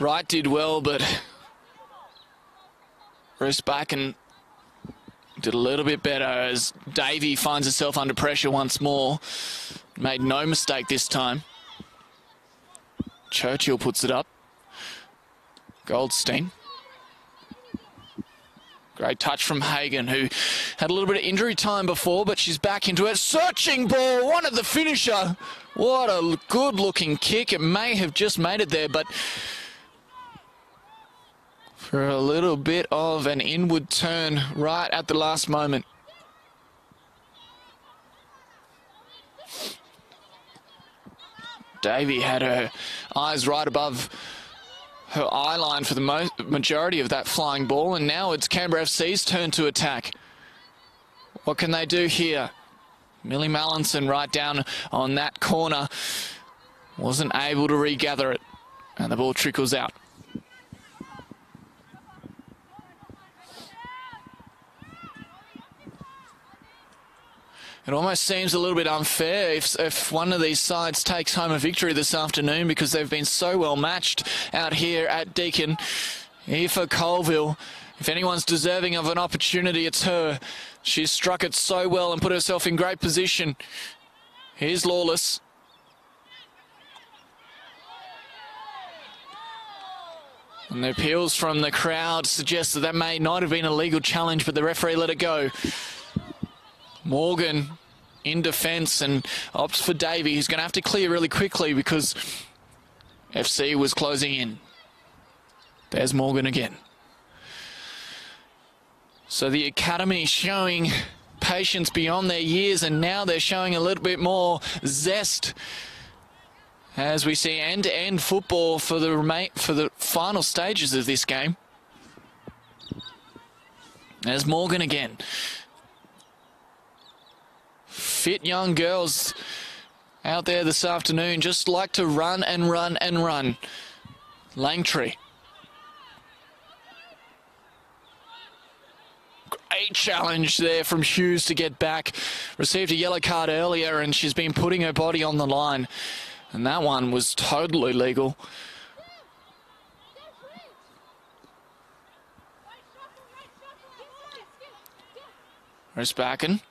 Wright did well, but Bruce Backen did a little bit better as Davey finds herself under pressure once more. Made no mistake this time. Churchill puts it up. Goldstein. Great touch from Hagan, who had a little bit of injury time before, but she's back into it. Searching ball, wanted the finisher. What a good-looking kick. It may have just made it there, but for a little bit of an inward turn right at the last moment. Davey had her eyes right above her eye line for the majority of that flying ball, and now it's Canberra FC's turn to attack. What can they do here? Millie Mallinson right down on that corner. Wasn't able to regather it, and the ball trickles out. It almost seems a little bit unfair if one of these sides takes home a victory this afternoon, because they've been so well matched out here at Deakin. Aoife Colville, if anyone's deserving of an opportunity, it's her. She's struck it so well and put herself in great position. Here's Lawless. And the appeals from the crowd suggest that may not have been a legal challenge, but the referee let it go. Morgan in defence and opts for Davey, who's going to have to clear really quickly because FC was closing in. There's Morgan again. So the academy showing patience beyond their years, and now they're showing a little bit more zest as we see end-to-end football for the final stages of this game. There's Morgan again. Fit young girls out there this afternoon just like to run and run and run. Langtree. Great challenge there from Hughes to get back. Received a yellow card earlier and she's been putting her body on the line. And that one was totally legal. Risbacken.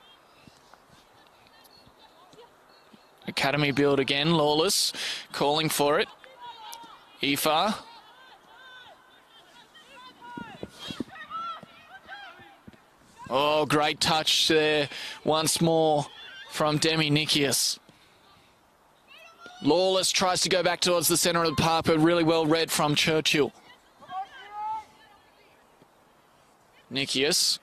Academy build again, Lawless calling for it. Aoife. Oh, great touch there once more from Demi Nikias. Lawless tries to go back towards the centre of the park, but really well read from Churchill. Nikias.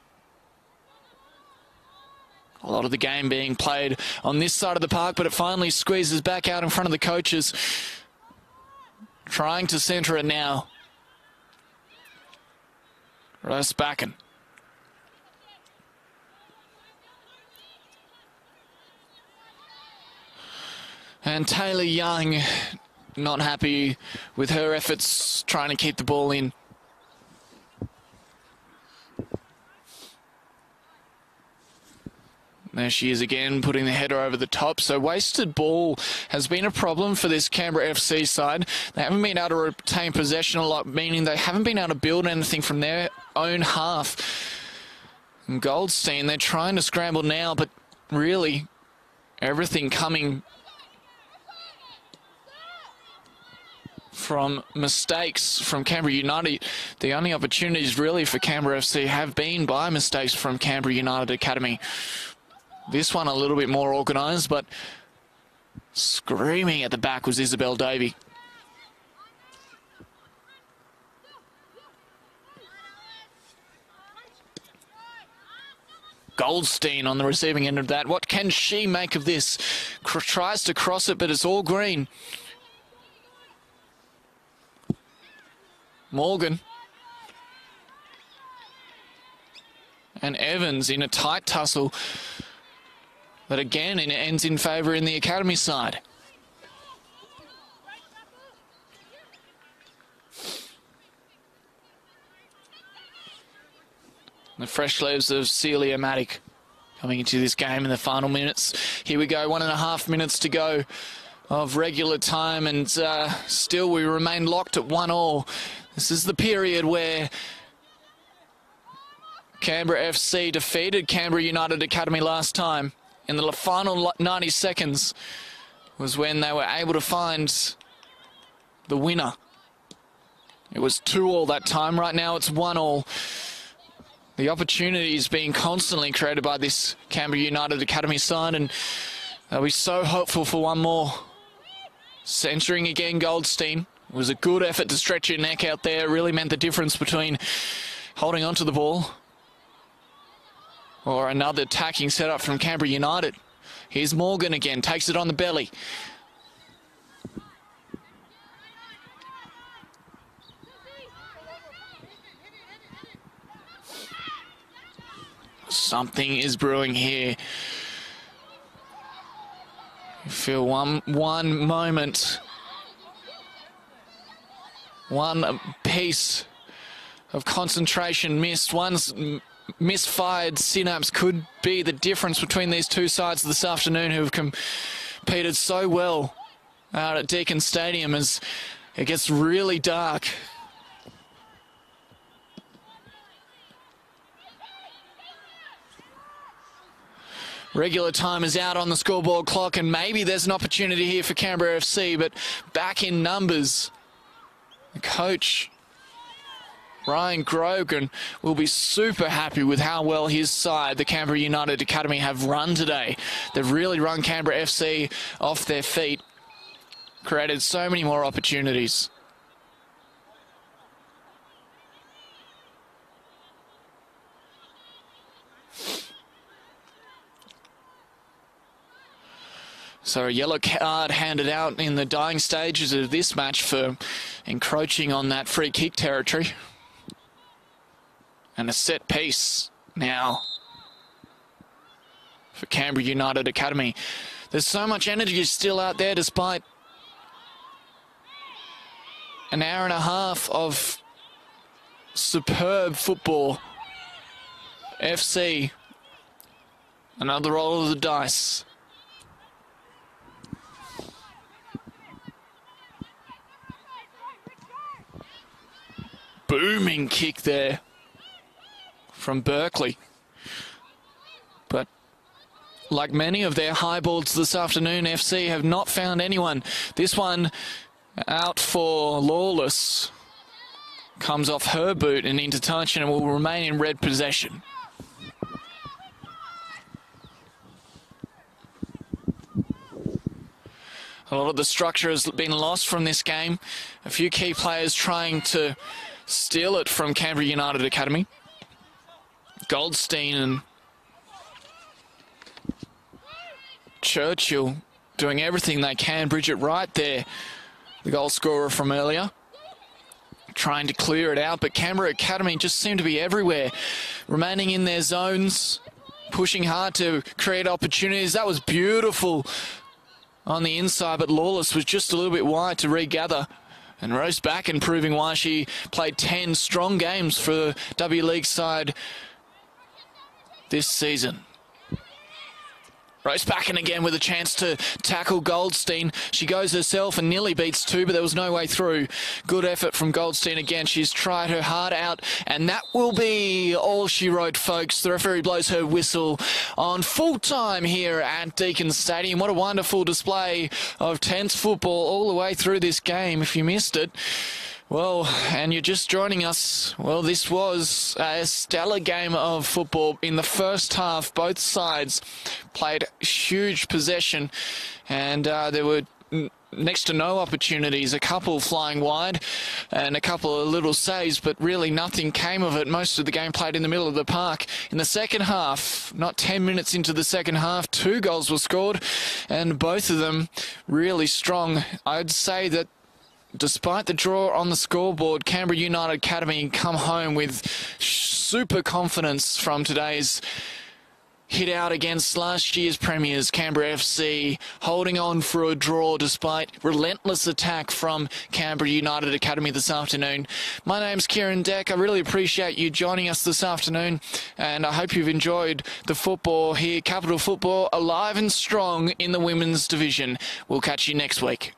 A lot of the game being played on this side of the park, but it finally squeezes back out in front of the coaches. Trying to centre it now. Risbacken. And Taylor Young not happy with her efforts trying to keep the ball in. There she is again, putting the header over the top. So wasted ball has been a problem for this Canberra FC side. They haven't been able to retain possession a lot, meaning they haven't been able to build anything from their own half. And Goldstein, they're trying to scramble now, but really everything coming from mistakes from Canberra United. The only opportunities really for Canberra FC have been by mistakes from Canberra United Academy. This one a little bit more organised, but screaming at the back was Isabel Davey. Goldstein on the receiving end of that. What can she make of this? Tries to cross it, but it's all green. Morgan. And Evans in a tight tussle. But again, it ends in favour in the academy side. The fresh leaves of Celia Maddock coming into this game in the final minutes. Here we go, 1.5 minutes to go of regular time, and still we remain locked at 1-1. This is the period where Canberra FC defeated Canberra United Academy last time. In the final 90 seconds was when they were able to find the winner. It was 2-2 that time. Right now it's 1-1. The opportunity is being constantly created by this Canberra United Academy side, and they'll be so hopeful for one more. Centering again, Goldstein. It was a good effort to stretch your neck out there. It really meant the difference between holding onto the ball or another attacking setup from Canberra United. Here's Morgan again, takes it on the belly. something is brewing here. You feel one moment, one piece of concentration missed, one misfired synapse could be the difference between these two sides this afternoon, who have competed so well out at Deakin Stadium as it gets really dark. Regular time is out on the scoreboard clock, and maybe there's an opportunity here for Canberra FC, but back in numbers. The coach, Ryan Grogan, will be super happy with how well his side, the Canberra United Academy, have run today. They've really run Canberra FC off their feet, created so many more opportunities. So a yellow card handed out in the dying stages of this match for encroaching on that free kick territory. And a set piece now for Canberra United Academy. There's so much energy still out there despite an hour and a half of superb football. FC, another roll of the dice. Booming kick there from Berkeley. But like many of their high balls this afternoon, FC have not found anyone. This one out for Lawless. Comes off her boot and into touch and will remain in red possession. A lot of the structure has been lost from this game. A few key players trying to steal it from Canberra United Academy. Goldstein and Churchill doing everything they can. Bridget Wright there, the goal scorer from earlier, trying to clear it out, but Canberra Academy just seem to be everywhere, remaining in their zones, pushing hard to create opportunities. That was beautiful on the inside, but Lawless was just a little bit wide to regather. And Rose back and proving why she played 10 strong games for the W League side this season. Rose back and again with a chance to tackle Goldstein. She goes herself and nearly beats two, but there was no way through. Good effort from Goldstein again. She's tried her heart out, and that will be all she wrote, folks. The referee blows her whistle on full time here at Deakin Stadium. What a wonderful display of tense football all the way through this game. If you missed it, well, and you're just joining us, well, this was a stellar game of football. In the first half, both sides played huge possession, and there were next to no opportunities, a couple flying wide and a couple of little saves, but really nothing came of it. Most of the game played in the middle of the park. In the second half, not 10 minutes into the second half, 2 goals were scored, and both of them really strong. I'd say that despite the draw on the scoreboard, Canberra United Academy come home with super confidence from today's hit out against last year's premiers, Canberra FC, holding on for a draw despite relentless attack from Canberra United Academy this afternoon. My name's Kieran Deck. I really appreciate you joining us this afternoon, and I hope you've enjoyed the football here. Capital Football alive and strong in the women's division. We'll catch you next week.